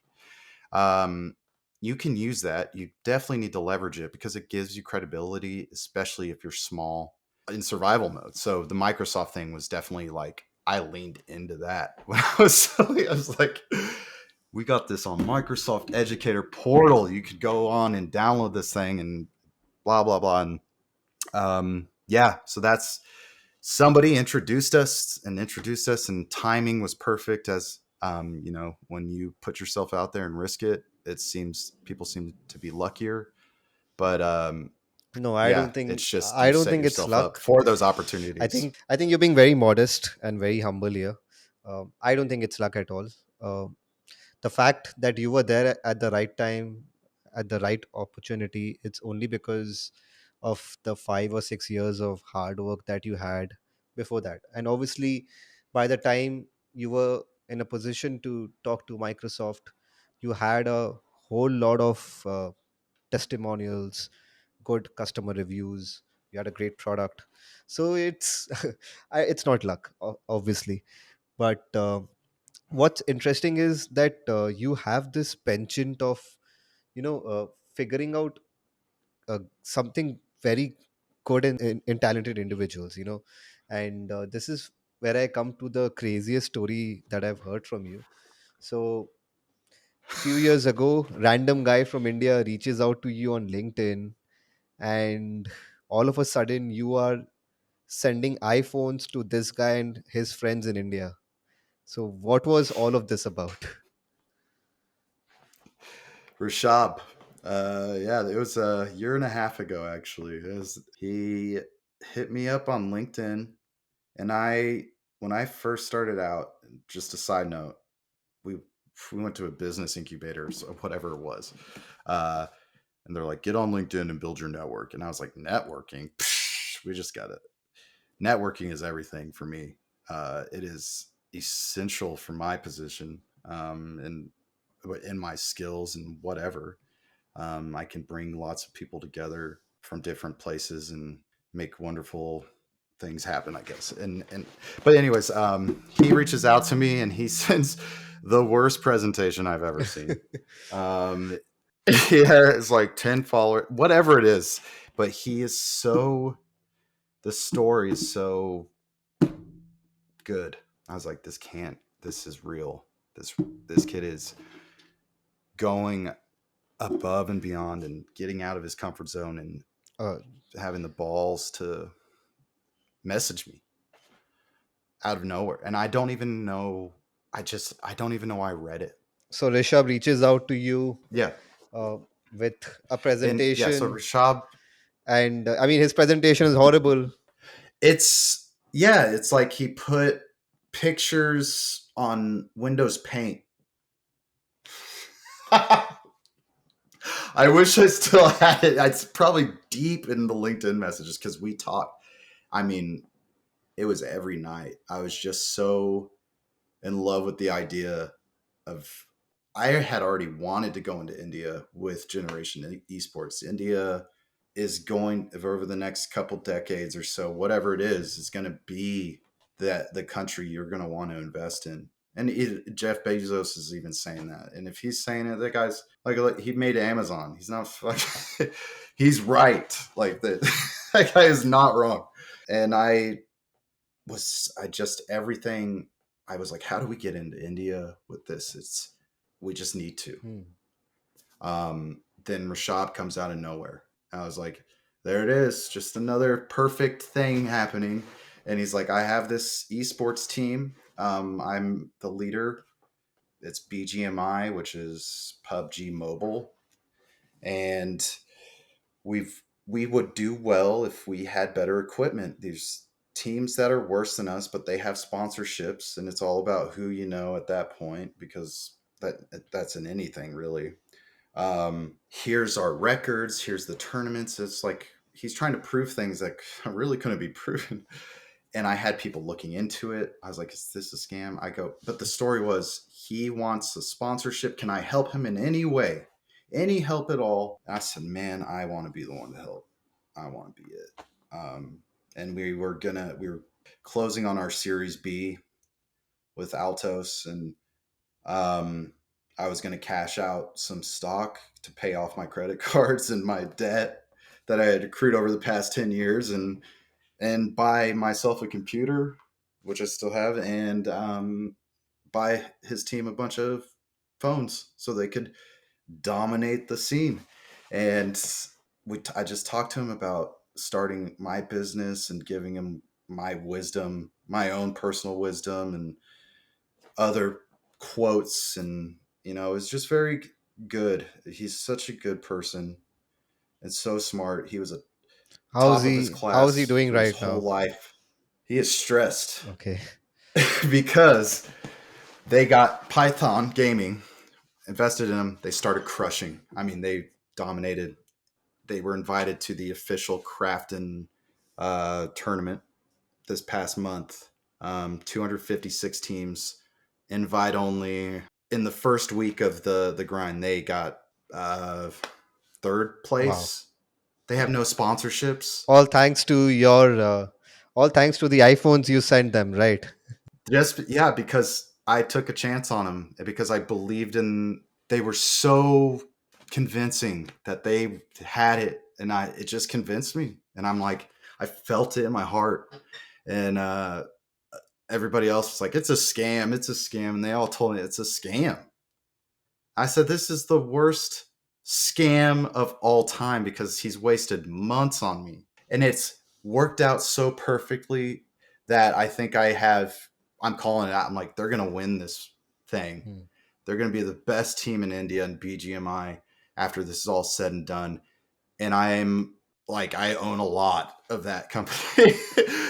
You can use that. You definitely need to leverage it because it gives you credibility, especially if you're small in survival mode. So the Microsoft thing was definitely like, I leaned into that when I was like, we got this on Microsoft Educator Portal. You could go on and download this thing and blah, blah, blah. And yeah, so that's somebody introduced us, and timing was perfect as when you put yourself out there and risk it, people seem to be luckier. But No, yeah, it's just I you don't set think it's yourself up luck. for those I opportunities. think you're being very modest and very humble here. I don't think it's luck at all. The fact that you were there at the right time, at the right opportunity, it's only because of the 5 or 6 years of hard work that you had before that. And obviously, by the time you were in a position to talk to Microsoft, you had a whole lot of testimonials, good customer reviews. You had a great product, so it's it's not luck, obviously. But what's interesting is that you have this penchant of figuring out something very good in talented individuals, and this is where I come to the craziest story that I've heard from you. So few years ago, random guy from India reaches out to you on LinkedIn, and all of a sudden you are sending iPhones to this guy and his friends in India. So what was all of this about? Rashab, yeah, it was a year and a half ago actually. He hit me up on LinkedIn, and when I first started out, just a side note, we we went to a business incubator, so whatever it was, uh, and they're like, get on LinkedIn and build your network. And I was like, networking? Psh, we just got it. Networking is everything for me. It is essential for my position, and in my skills and whatever. I can bring lots of people together from different places and make wonderful things happen, I guess. But anyways, he reaches out to me and he sends the worst presentation I've ever seen. Um, yeah, it's like 10 followers, whatever it is. But the story is so good. I was like, this is real. This kid is going above and beyond and getting out of his comfort zone and uh, having the balls to message me. out of nowhere, and I don't even know. I don't even know why I read it. So Rishabh reaches out to you Yeah, uh, with a and yeah, so presentation, Rashab, and I mean his presentation is horrible. it's like he put pictures on Windows Paint. I wish I still had it. It's probably deep in the LinkedIn messages because we talked. I mean, it was every night. I was just so in love with the idea of. I had already wanted to go into India with Generation Esports. India is going over the next couple decades or so, whatever it is going to be that the country you're going to want to invest in. And Jeff Bezos is even saying that. And if he's saying it, that guy's like he made Amazon. He's not fucking. He's right. Like that. That guy is not wrong. And I just everything. I was like, how do we get into India with this? We just need to. Hmm. Then Rashad comes out of nowhere. I was like, there it is, just another perfect thing happening. And he's like, I have this esports team. I'm the leader. It's BGMI, which is PUBG Mobile, and we would do well if we had better equipment. These teams that are worse than us, but they have sponsorships, and it's all about who you know at that point because that's in anything really. Here's our records, here's the tournaments. It's like he's trying to prove things that really couldn't be proven. And I had people looking into it. I was like, is this a scam? I go, but the story was he wants a sponsorship. Can I help him in any way? Any help at all? And I said, man, I want to be the one to help. I want to be it. And we were closing on our Series B with Altos, and um, I was going to cash out some stock to pay off my credit cards and my debt that I had accrued over the past 10 years, and buy myself a computer, which I still have, and buy his team a bunch of phones so they could dominate the scene. And I just talked to him about starting my business and giving him my wisdom, my own personal wisdom, and other quotes. And it was just very good. He's such a good person and so smart. He was a top of his How's he class doing for his right whole now? life. He is stressed Okay. because they got Python Gaming invested in them. They started crushing. I mean, they dominated. They were invited to the official Crafton tournament this past month. 256 teams, invite only. In the first week of the grind, they got third Wow. place. They have no sponsorships. All thanks to your all thanks to the iPhones you sent them, right? Just yeah, because I took a chance on them because I believed in. They were so convincing that they had it, and it just convinced me. And I'm like, I felt it in my heart, and everybody else was like, "It's a scam! It's a scam!" And they all told me it's a scam. I said, "This is the worst scam of all time because he's wasted months on me, and it's worked out so perfectly that I think I'm calling it out. I'm like, they're gonna win this thing. Hmm. They're gonna be the best team in India in BGMI after this is all said and done." And I'm like, I own a lot of that company,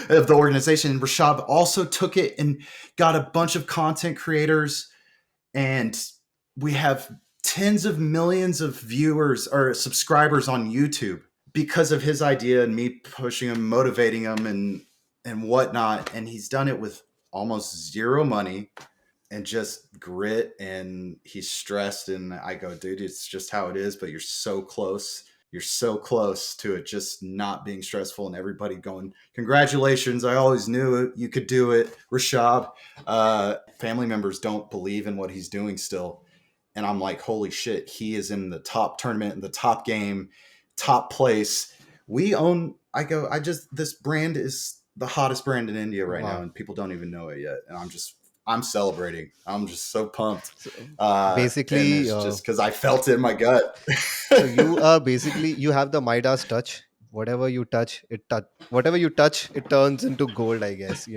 of the organization. And Rashad also took it and got a bunch of content creators, and we have tens of millions of viewers or subscribers on YouTube because of his idea and me pushing him, motivating him, and whatnot. And he's done it with almost zero money and just grit. And he's stressed. And I go, dude, it's just how it is. But you're so close. You're so close to it just not being stressful, and everybody going, congratulations. I always knew you could do it, Rashab. Family members don't believe in what he's doing still. And I'm like, holy shit, he is in the top tournament, in the top game, top place. This brand is the hottest brand in India right now, Wow. and people don't even know it yet. And I'm celebrating. I'm just so pumped. So And basically, it's just because I felt it in my gut. so you are basically you have the Midas touch. Whatever you touch, it touch. Whatever you touch, it turns into gold. I guess.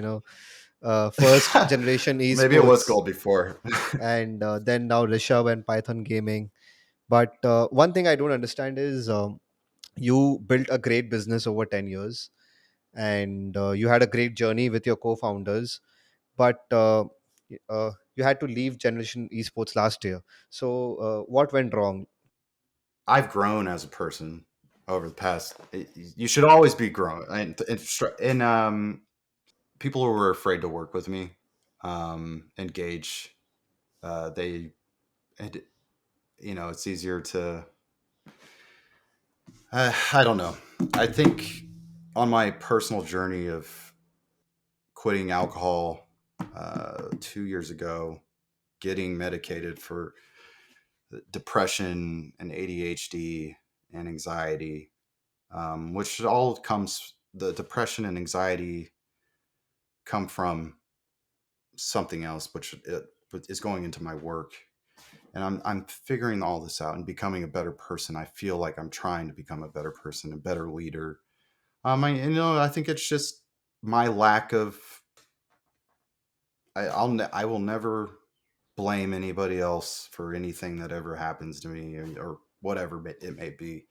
first generation Maybe it was esports, gold before. and then now Rishabh and Python Gaming. But one thing I don't understand is, you built a great business over 10 years, and you had a great journey with your co-founders, but you had to leave Generation Esports last year. So what went wrong? I've grown as a person over the past. You should always be growing, and people who were afraid to work with me, engage. They, and, it's easier to. I don't know. I think on my personal journey of quitting alcohol 2 years ago, getting medicated for depression and ADHD and anxiety, which all comes, the depression and anxiety come from something else, which is going into my work. And I'm figuring all this out and becoming a better person. I feel like I'm trying to become a better person, a better leader. I think it's just my lack of. I will never blame anybody else for anything that ever happens to me, or whatever it may be.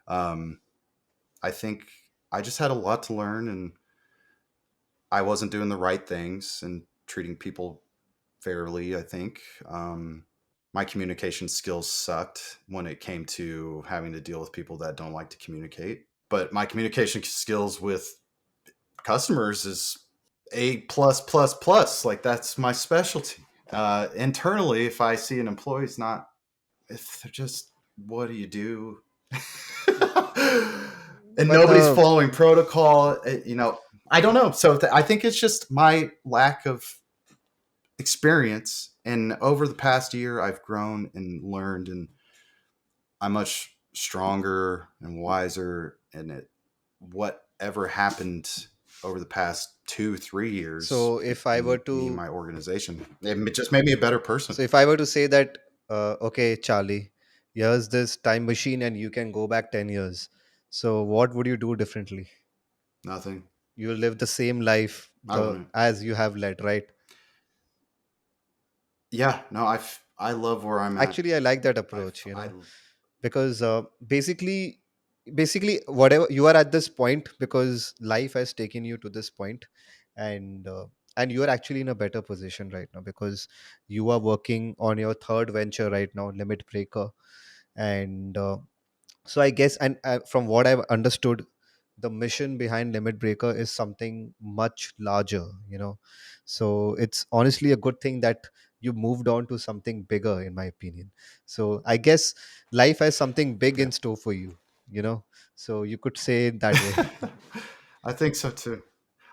Um, I think I just had a lot to learn, and I wasn't doing the right things and treating people fairly. I think my communication skills sucked when it came to having to deal with people that don't like to communicate. But my communication skills with customers is A plus plus plus. Like, that's my specialty. Internally, if I see an employee's not, if they're just, what do you do? And But nobody's following protocol, I don't know. So I think it's just my lack of experience. And over the past year, I've grown and learned, and I'm much stronger and wiser. And whatever happened over the past 2, 3 years, so if I were me and to my organization, it just made me a better person. so if I were to say that, okay, Charlie, here's this time machine and you can go back 10 years. So what would you do differently? Nothing. You will live the same life I the wouldn't. as you have led, right? Yeah, no, I love where I'm at. Actually, I like that approach, I've I because basically whatever you are at this point, because life has taken you to this point, and you are actually in a better position right now, because you are working on your third venture right now, Limit Breaker. And so I guess, and from what I've understood, the mission behind Limit Breaker is something much larger, so it's honestly a good thing that you moved on to something bigger, in my opinion. So I guess life has something big Yeah. in store for you, you know so you could say it that way. I think so too.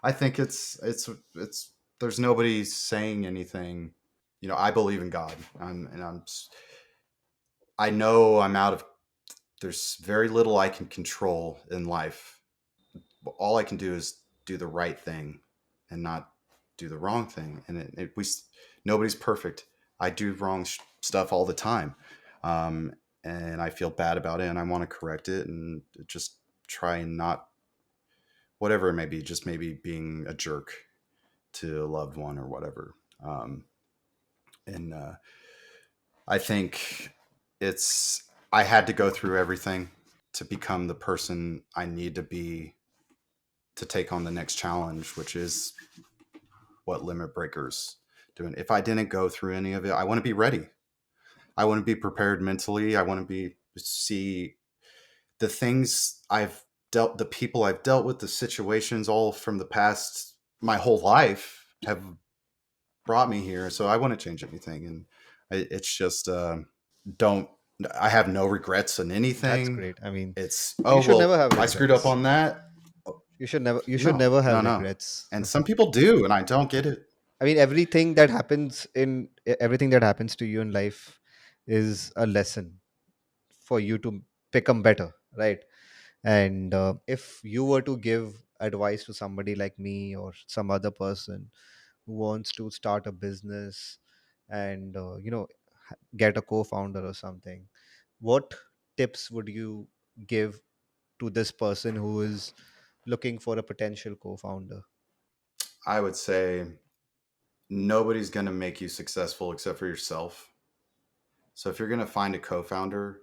I think it's there's nobody saying anything. I believe in God. I know I'm out of. There's very little I can control in life. All I can do is do the right thing, and not do the wrong thing. And nobody's perfect. I do wrong stuff all the time, um, and I feel bad about it, and I want to correct it, and just try and not, whatever it may be, just maybe being a jerk to a loved one or whatever. And I think I had to go through everything to become the person I need to be to take on the next challenge, which is what Limit Breakers doing. If I didn't go through any of it, I want to be ready. I want to be prepared mentally. I want to see the things the people I've dealt with, the situations all from the past, my whole life have brought me here. So I want to change anything. And it's just, don't, I have no regrets on That's anything. great. I mean, It's, you oh, should never well, have I screwed up regrets. on that. You should No, never no, have no. regrets. And some people do, and I don't get it. I mean, everything that happens to you in life is a lesson for you to become better, right? And if you were to give advice to somebody like me or some other person who wants to start a business, and get a co-founder or something, what tips would you give to this person who is looking for a potential co-founder? I would say nobody's going to make you successful except for yourself. So if you're going to find a co-founder,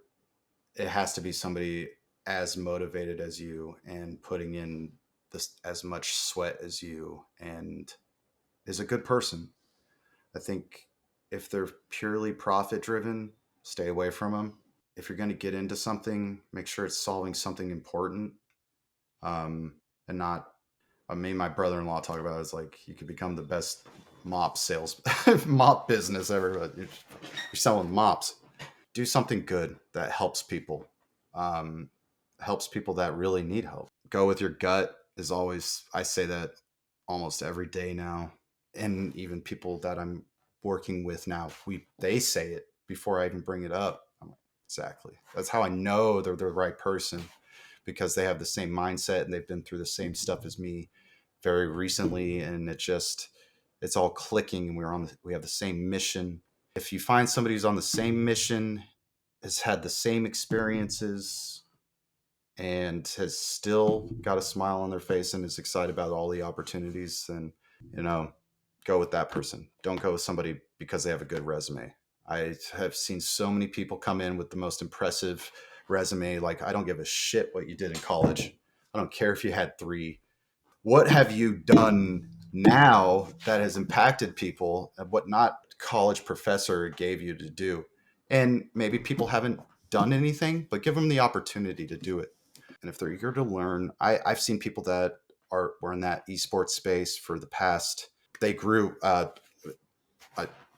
it has to be somebody as motivated as you and putting in this as much sweat as you and is a good person. I think if they're purely profit driven, stay away from them. If you're going to get into something, make sure it's solving something important, and not. I mean, my brother-in-law talk about it, is like you could become the best mop sales mop business ever, but you're selling mops. Do something good that um, helps people that really need help. Go with your gut is always, I say that almost every day now. And even people that I'm working with now, they say it before I even bring it up. I'm like, exactly. That's how I know they're the right person, because they have the same mindset and they've been through the same stuff as me very recently, and it's all clicking, and we have the same mission. If you find somebody who's on the same mission, has had the same experiences, and has still got a smile on their face and is excited about all the opportunities, then you know, go with that person. Don't go with somebody because they have a good resume. I have seen so many people come in with the most impressive resume. Like, I don't give a shit what you did in college. I don't care if you had three. What have you done now that has impacted people, and what not college professor gave you to do? And maybe people haven't done anything, but give them the opportunity to do it. And if they're eager to learn, I've seen people that were in that esports space for the past. They grew.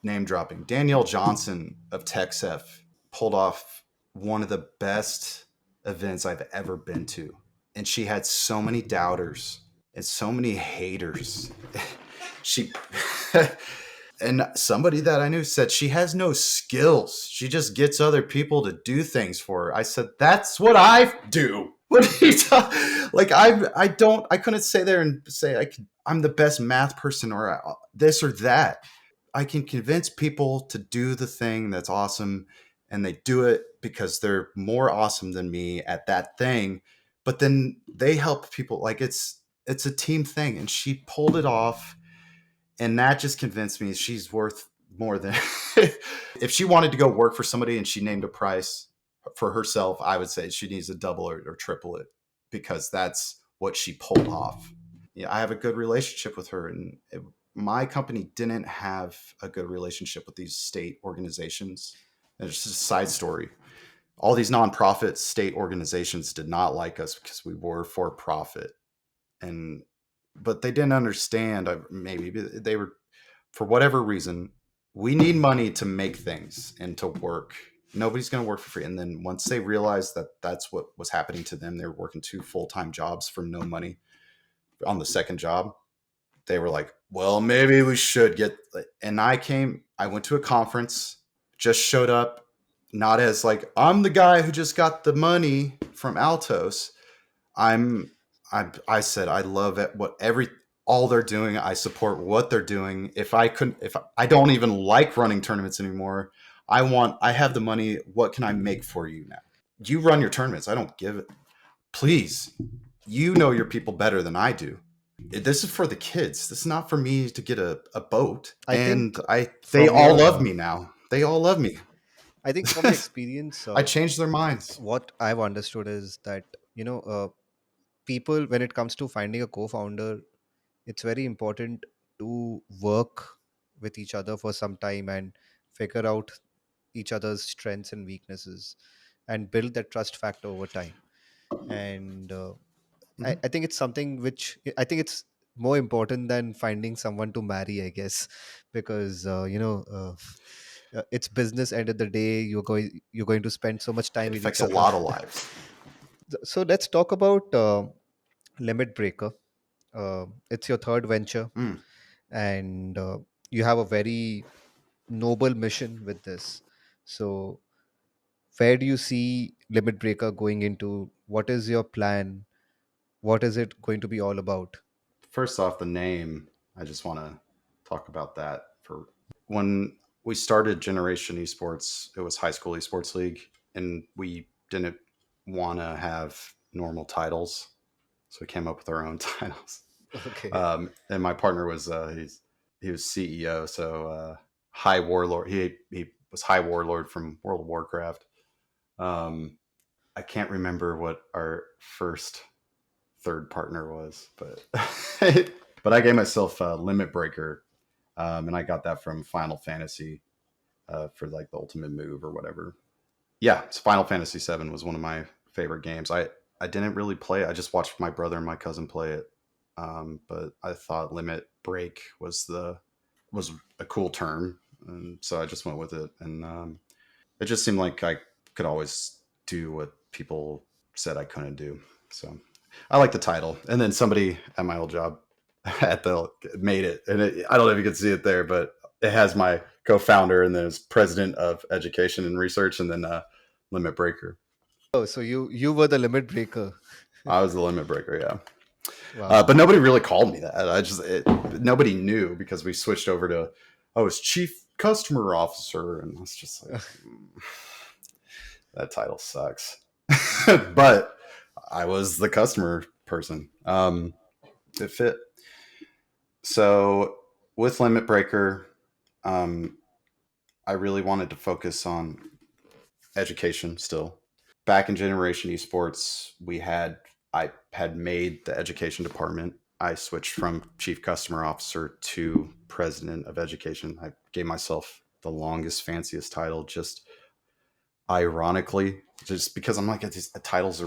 Name dropping. Danielle Johnson of TechSef pulled off one of the best events I've ever been to, and she had so many doubters and so many haters. She and somebody that I knew said she has no skills. She just gets other people to do things for her. I said, that's what I do. What are you talking? Like, I couldn't say there and say I'm the best math person or this or that. I can convince people to do the thing that's awesome, and they do it because they're more awesome than me at that thing. But then they help people. Like, it's a team thing, and she pulled it off, and that just convinced me she's worth more than. If she wanted to go work for somebody and she named a price for herself, I would say she needs to double it or triple it, because that's what she pulled off. Yeah, I have a good relationship with her, and my company didn't have a good relationship with these state organizations. And it's just a side story. All these nonprofit state organizations did not like us because we were for profit, and but they didn't understand. Maybe they were, for whatever reason, we need money to make things and to work. Nobody's going to work for free. And then once they realized that that's what was happening to them, they were working two full-time jobs for no money on the second job. They were like, well, maybe we should get. And I went to a conference, just showed up, not as like, I'm the guy who just got the money from Altos. I'm, I said, I love it. All they're doing, I support what they're doing. If I don't even like running tournaments anymore, I have the money. What can I make for you now? You run your tournaments. I don't give it. Please, you know your people better than I do. This is for the kids. This is not for me to get a boat. I think And they from all your love me now. They all love me. I think from your experience, I changed their minds. what I've understood is that people, when it comes to finding a co-founder, it's very important to work with each other for some time and figure out each other's strengths and weaknesses and build that trust factor over time. And Mhm. I think it's something which I think it's more important than finding someone to marry, I guess, because it's business. End of the day, you're going to spend so much time It with each affects a other. lot of lives. So let's talk about Limit Breaker. It's your third venture, Mm. and you have a very noble mission with this. So where do you see Limit Breaker going into? What is your plan? What is it going to be all about? First off, the name, I just want to talk about that. For when we started Generation Esports, it was High School Esports League, and we didn't want to have normal titles, so we came up with our own titles. Okay. And my partner was he was CEO. So High Warlord. He was High Warlord from World of Warcraft. Um, I can't remember what our first third partner was, but but I gave myself Limit Breaker, and I got that from Final Fantasy for like the ultimate move or whatever. Yeah, so Final Fantasy VII was one of my favorite games. I didn't really play it. I just watched my brother and my cousin play it. But I thought Limit Break was a cool term, and so I just went with it. And it just seemed like I could always do what people said I couldn't do. So I like the title. And then somebody at my old job at the made it, and I don't know if you can see it there, but it has my co-founder and then it's president of education and research, and then Limit Breaker. Oh, so you were the limit breaker. I was the Limit Breaker, yeah. Wow. But nobody really called me that. Nobody knew because we switched over to it's chief customer officer, and it's just like that title sucks. But I was the customer person. It fit. So with Limit Breaker, um, I really wanted to focus on education still. Back in Generation Esports, I had made the education department. I switched from chief customer officer to president of education. I gave myself the longest, fanciest title, just ironically, just because I'm like, these titles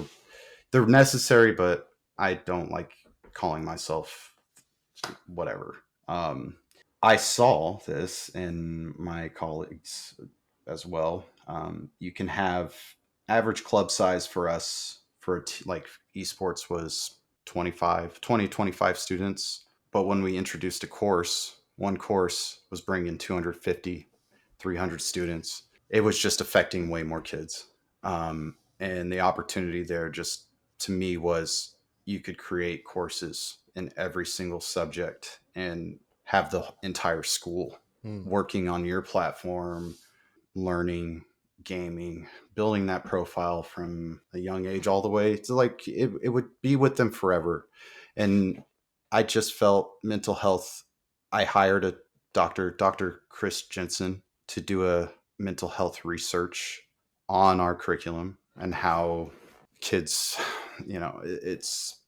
they're necessary, but I don't like calling myself whatever. I saw this in my colleagues as well. You can have average club size for us for like esports was 25 students. But when we introduced a course, one course was bringing 250, 300 students. It was just affecting way more kids. And the opportunity there just to me was you could create courses in every single subject and have the entire school Hmm. working on your platform, learning, gaming, building that profile from a young age all the way to like it would be with them forever. And I just felt mental health. I hired a Dr. Chris Jensen, to do a mental health research on our curriculum and how kids, it's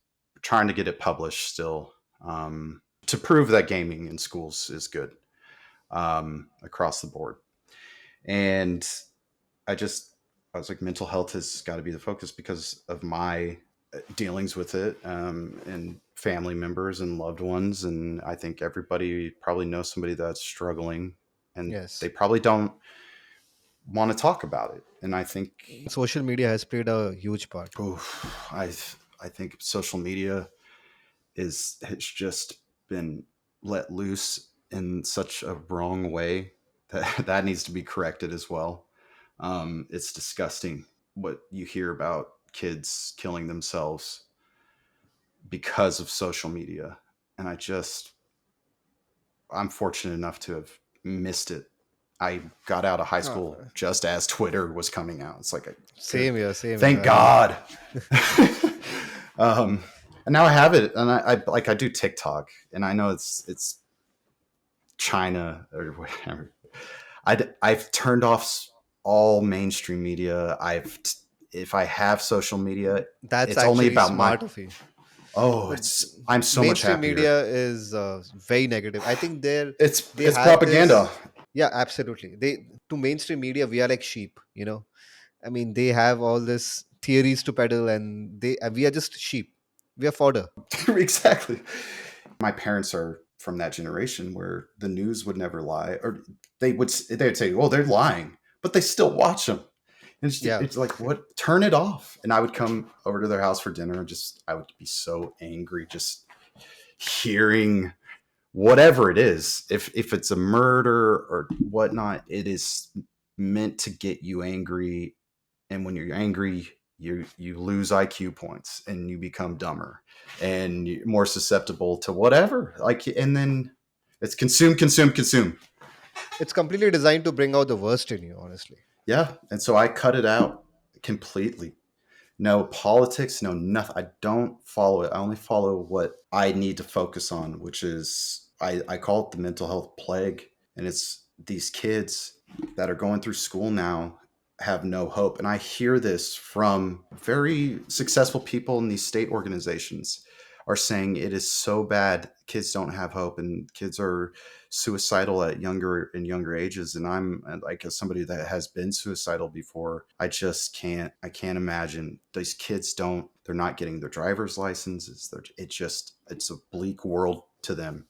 trying to get it published still, to prove that gaming in schools is good, across the board. And I just, I was like, mental health has got to be the focus because of my dealings with it, and family members and loved ones. And I think everybody probably knows somebody that's struggling and they Yes. probably don't want to talk about it. And I think, Social media has played a huge part. oof, I think social media has just been let loose in such a wrong way that that needs to be corrected as well. It's disgusting what you hear about kids killing themselves because of social media, and I'm fortunate enough to have missed it. I got out of high Uh, school just as Twitter was coming out. It's like a good, Same here, same here. thank I mean, God. um, and now I have it, and I do TikTok, and I know it's China or whatever. I've turned off all mainstream media. If I have social media, that's it's only actually about my. smart of you. Oh, But it's I'm so much mainstream happier. media is very negative. I think they It's have propaganda. this. Yeah, absolutely. They to mainstream media, we are like sheep. I mean, they have all this theories to peddle, and we are just sheep. We are fodder. Exactly. My parents are from that generation where the news would never lie, or they'd say, "Well, they're lying," but they still watch them. And Yeah, it's like, what? Turn it off. And I would come over to their house for dinner, and just I would be so angry just hearing whatever it is. If it's a murder or whatnot, it is meant to get you angry, and when you're angry, you lose IQ points and you become dumber and you're more susceptible to whatever. Like, and then it's consume, consume, consume. it's completely designed to bring out the worst in you. Honestly. Yeah, and so I cut it out completely. No politics, no nothing. I don't follow it. I only follow what I need to focus on, which is I call it the mental health plague. And it's these kids that are going through school now have no hope. And I hear this from very successful people in these state organizations are saying it is so bad. Kids don't have hope, and kids are suicidal at younger and younger ages. And I'm like, as somebody that has been suicidal before, I can't imagine these kids they're not getting their driver's licenses. It's a bleak world to them.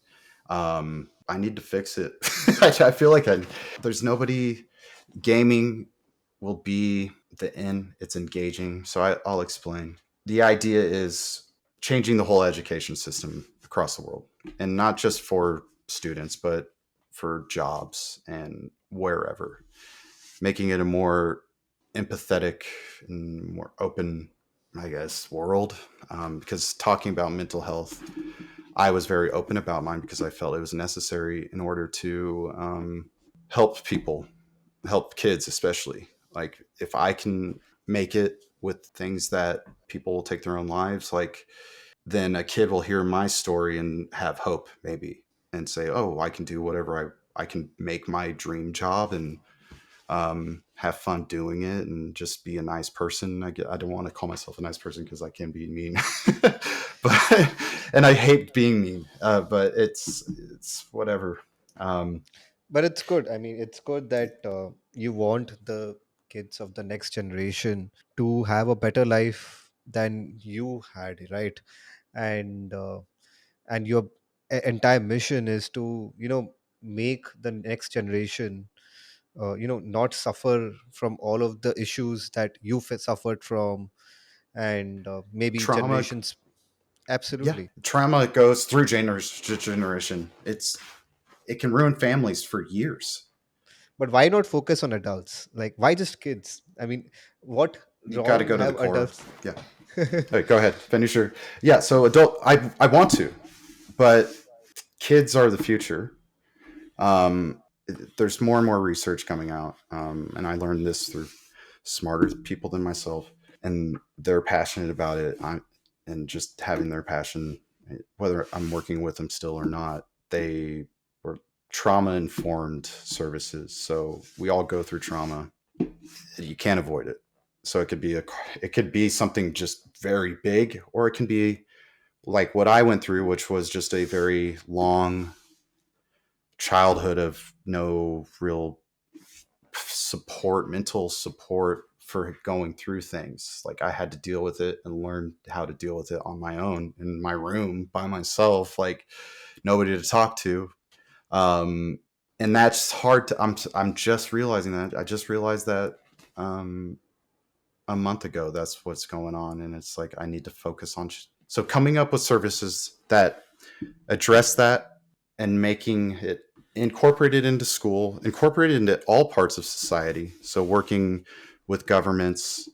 I need to fix it. I feel like there's nobody. Gaming will be the end. It's engaging. So I'll explain. The idea is changing the whole education system across the world, and not just for students, but for jobs and wherever, making it a more empathetic and more open, I guess, world. Because talking about mental health, I was very open about mine because I felt it was necessary in order to help people, help kids especially. Like if I can make it with things that people will take their own lives, like then a kid will hear my story and have hope maybe and say, "Oh, I can do whatever I can make my dream job and have fun doing it and just be a nice person." I don't want to call myself a nice person because I can be mean, but and I hate being mean. But it's whatever. Um, But it's good. I mean, it's good that you want the kids of the next generation to have a better life than you had, right? And and your entire mission is to, make the next generation, not suffer from all of the issues that you've suffered from, and maybe trauma, generations. yeah, Absolutely. trauma goes through generation to generation. It can ruin families for years. But why not focus on adults? Like, why just kids? I mean, what You got to wrong go to the have core. adults? Yeah. Hey, go ahead. Finish your. Yeah. So adult. I want to, but kids are the future. There's more and more research coming out, and I learned this through smarter people than myself, and they're passionate about it. And just having their passion, whether I'm working with them still or not, they were trauma informed services. So we all go through trauma. You can't avoid it. So it could be something just very big, or it can be like what I went through, which was just a very long childhood of no real support, mental support for going through things. Like I had to deal with it and learn how to deal with it on my own in my room by myself, like nobody to talk to. Um, and that's hard to. I'm just realizing that. I just realized that um, a month ago. That's what's going on, and it's like I need to focus on. So coming up with services that address that and making it incorporated into school, incorporated into all parts of society. So working with governments,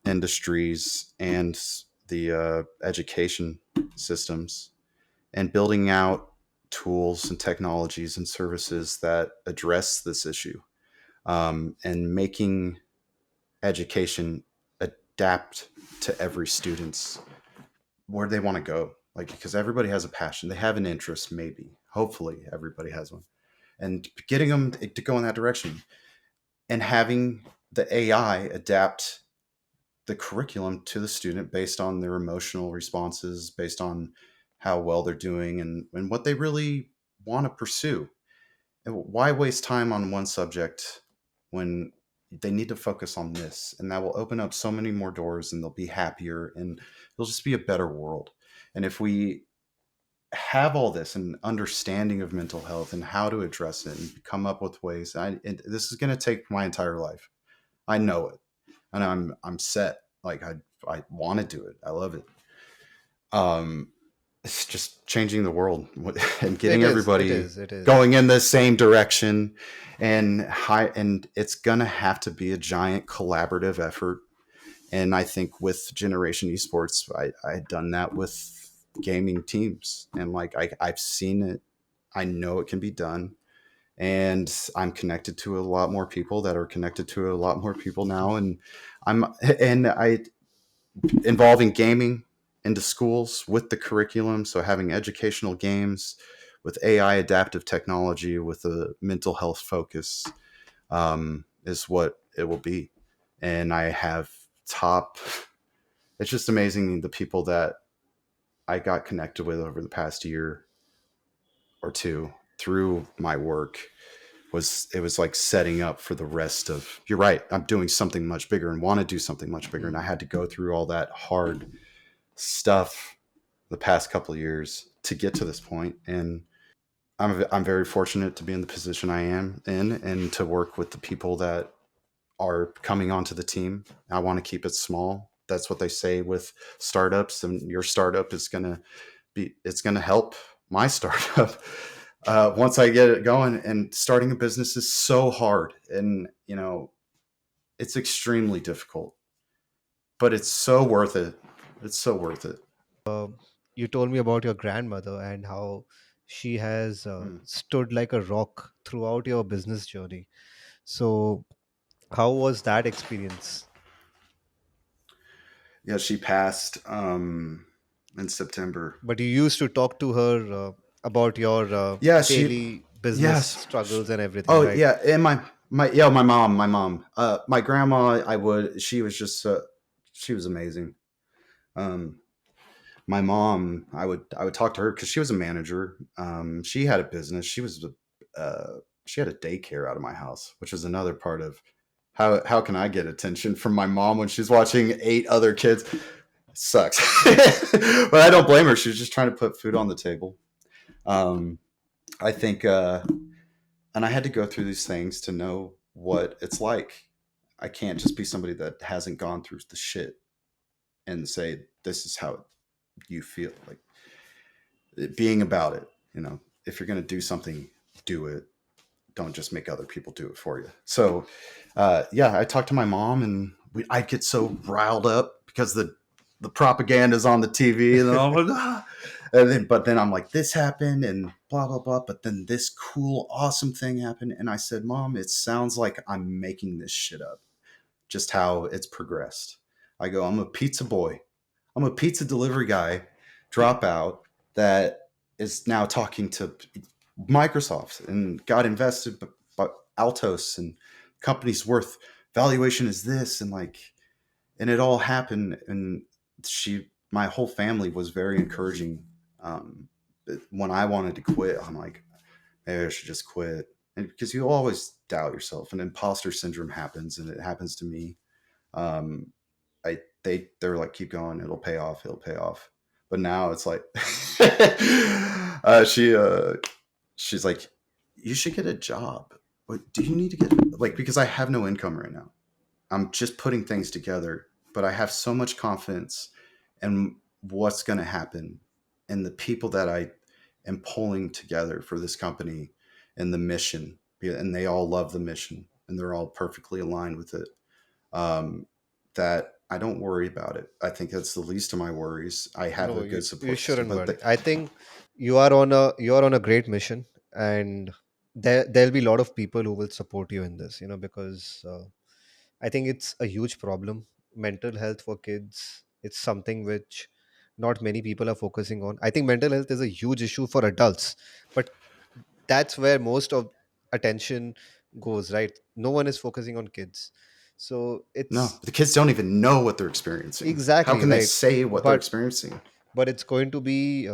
industries, and the education systems, and building out tools and technologies and services that address this issue, and making education adapt to every student's where they want to go, like because everybody has a passion, they have an interest, maybe hopefully everybody has one, and getting them to go in that direction and having the AI adapt the curriculum to the student based on their emotional responses, based on how well they're doing and what they really want to pursue. And why waste time on one subject when they need to focus on this? And that will open up so many more doors, and they'll be happier, and it'll just be a better world. And if we have all this and understanding of mental health and how to address it and come up with ways, and this is going to take my entire life. I know it, and I'm set. Like I want to do it. I love it. Um, it's just changing the world and It getting is. It everybody is. It is. going in the same direction, and it's gonna have to be a giant collaborative effort. And I think with Generation Esports, I had done that with gaming teams, and like I've seen it. I know it can be done, and I'm connected to a lot more people that are connected to a lot more people now, and I'm and I involving gaming into schools with the curriculum. So having educational games with AI, adaptive technology, with a mental health focus, is what it will be. And I have top. It's just amazing the people that I got connected with over the past year or two through my work. It was like setting up for the rest of, you're right, I'm doing something much bigger and want to do something much bigger, and I had to go through all that hard stuff the past couple of years to get to this point. And I'm very fortunate to be in the position I am in and to work with the people that are coming onto the team. I want to keep it small. That's what they say with startups, and your startup is going to it's going to help my startup once I get it going. And starting a business is so hard, and it's extremely difficult, but it's so worth it. It's so worth it. You told me about your grandmother and how she has Mm. stood like a rock throughout your business journey. So, how was that experience? Yeah, she passed in September. But you used to talk to her about your Yeah, daily business yes. struggles and everything, Oh right? yeah, and my mom, my grandma. She was just she was amazing. Um, my mom, I would talk to her because she was a manager. She had a business. She had a daycare out of my house, which is another part of how can I get attention from my mom when she's watching 8 other kids? Sucks, but I don't blame her. She was just trying to put food on the table. Um, I think, and I had to go through these things to know what it's like. I can't just be somebody that hasn't gone through the shit and say this is how you feel. Like being about it, if you're going to do something, do it. Don't just make other people do it for you. So, yeah, I talked to my mom, and I'd get so riled up because the propaganda's on the TV, and I'm like, ah. But then I'm like, this happened, and blah blah blah. But then this cool, awesome thing happened, and I said, Mom, it sounds like I'm making this shit up. Just how it's progressed. I go, I'm a pizza boy. I'm a pizza delivery guy, dropout that is now talking to Microsoft and got invested by Altos, and company's worth valuation is this, and like, and it all happened. And my whole family was very encouraging. When I wanted to quit, I'm like, maybe I should just quit. And because you always doubt yourself, and imposter syndrome happens, and it happens to me. Um, they're like, keep going, it'll pay off. But now it's like, she's like, you should get a job. What do you need to get? Like, because I have no income right now. I'm just putting things together, but I have so much confidence in what's going to happen and the people that I am pulling together for this company and the mission. And they all love the mission, and they're all perfectly aligned with it. Um, that I don't worry about it. I think that's the least of my worries. I have No, a good you support system, shouldn't but worry. I think you are on a great mission, and there'll be a lot of people who will support you in this. Because I think it's a huge problem. Mental health for kids, it's something which not many people are focusing on. I think mental health is a huge issue for adults, but that's where most of attention goes, right? No one is focusing on kids. So no, it's the kids don't even know what they're experiencing. How exactly can they right. say what they're But experiencing? it's going to be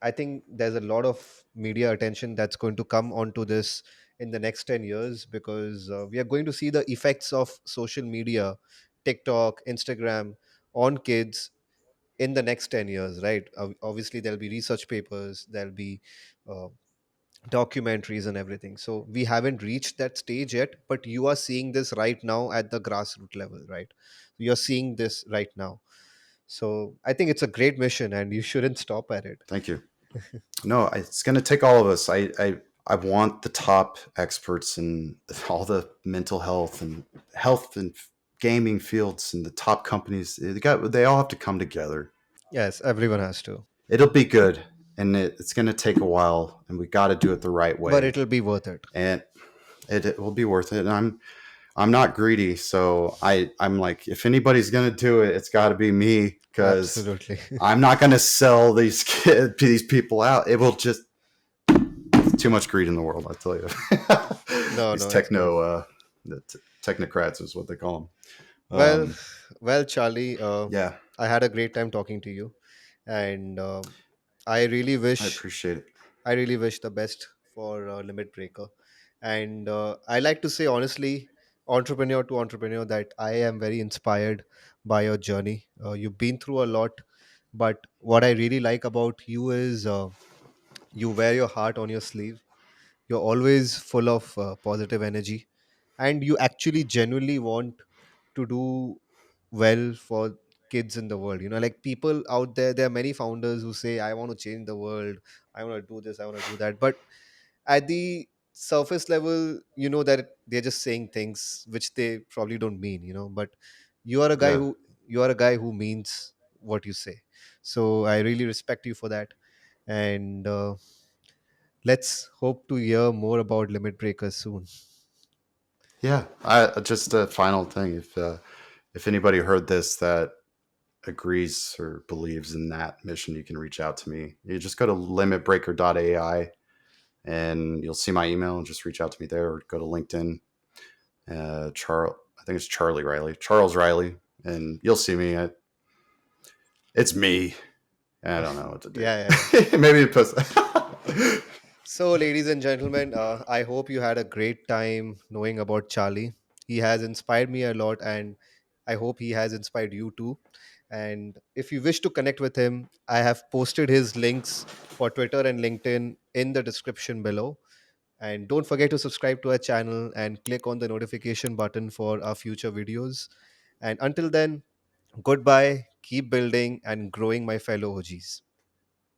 I think there's a lot of media attention that's going to come onto this in the next 10 years, because we are going to see the effects of social media, TikTok, Instagram, on kids in the next 10 years, right? Obviously there'll be research papers, there'll be uh, documentaries and everything. So we haven't reached that stage yet, but you are seeing this right now at the grassroots level, right? You're seeing this right now. So I think it's a great mission, and you shouldn't stop at it. Thank you. No, it's going to take all of us. I want the top experts in all the mental health and gaming fields, and the top companies. They all have to come together. Yes, everyone has to, It'll be good, and it's going to take a while, and we got to do it the right but way, it'll be worth it. and it will be worth it. And I'm not greedy, so I'm like, if anybody's going to do it, it's got to be me, because Absolutely. I'm not going to sell these people out. It will just too much greed in the world, I tell you. No, These no, it's good. technocrats is what they call them. Well, well, Charlie, Yeah, I had a great time talking to you, and I really I wish appreciate it. I really wish the best for Limit Breaker. And I like to say honestly, entrepreneur to entrepreneur, that I am very inspired by your journey. You've been through a lot, but what I really like about you is you wear your heart on your sleeve. You're always full of positive energy, and you actually genuinely want to do well for kids in the world. Like people out there, there are many founders who say, I want to change the world, I want to do this, I want to do that, but at the surface level, that they're just saying things which they probably don't mean. But you are a guy Yeah, who you are a guy who means what you say. So I really respect you for that. And let's hope to hear more about Limit Breakers soon. yeah. I just a final thing. If anybody heard this that agrees or believes in that mission, you can reach out to me. You just go to limitbreaker.ai and you'll see my email and just reach out to me there, or go to LinkedIn. Charles, I think it's Charlie Riley, Charles Riley, and you'll see me. It's me. I don't know what to do. Yeah, yeah, yeah. Maybe post. So, ladies and gentlemen, I hope you had a great time knowing about Charlie. He has inspired me a lot, and I hope he has inspired you too. And if you wish to connect with him, I have posted his links for Twitter and LinkedIn in the description below. And don't forget to subscribe to our channel and click on the notification button for our future videos. And until then, goodbye, keep building and growing, my fellow OGs.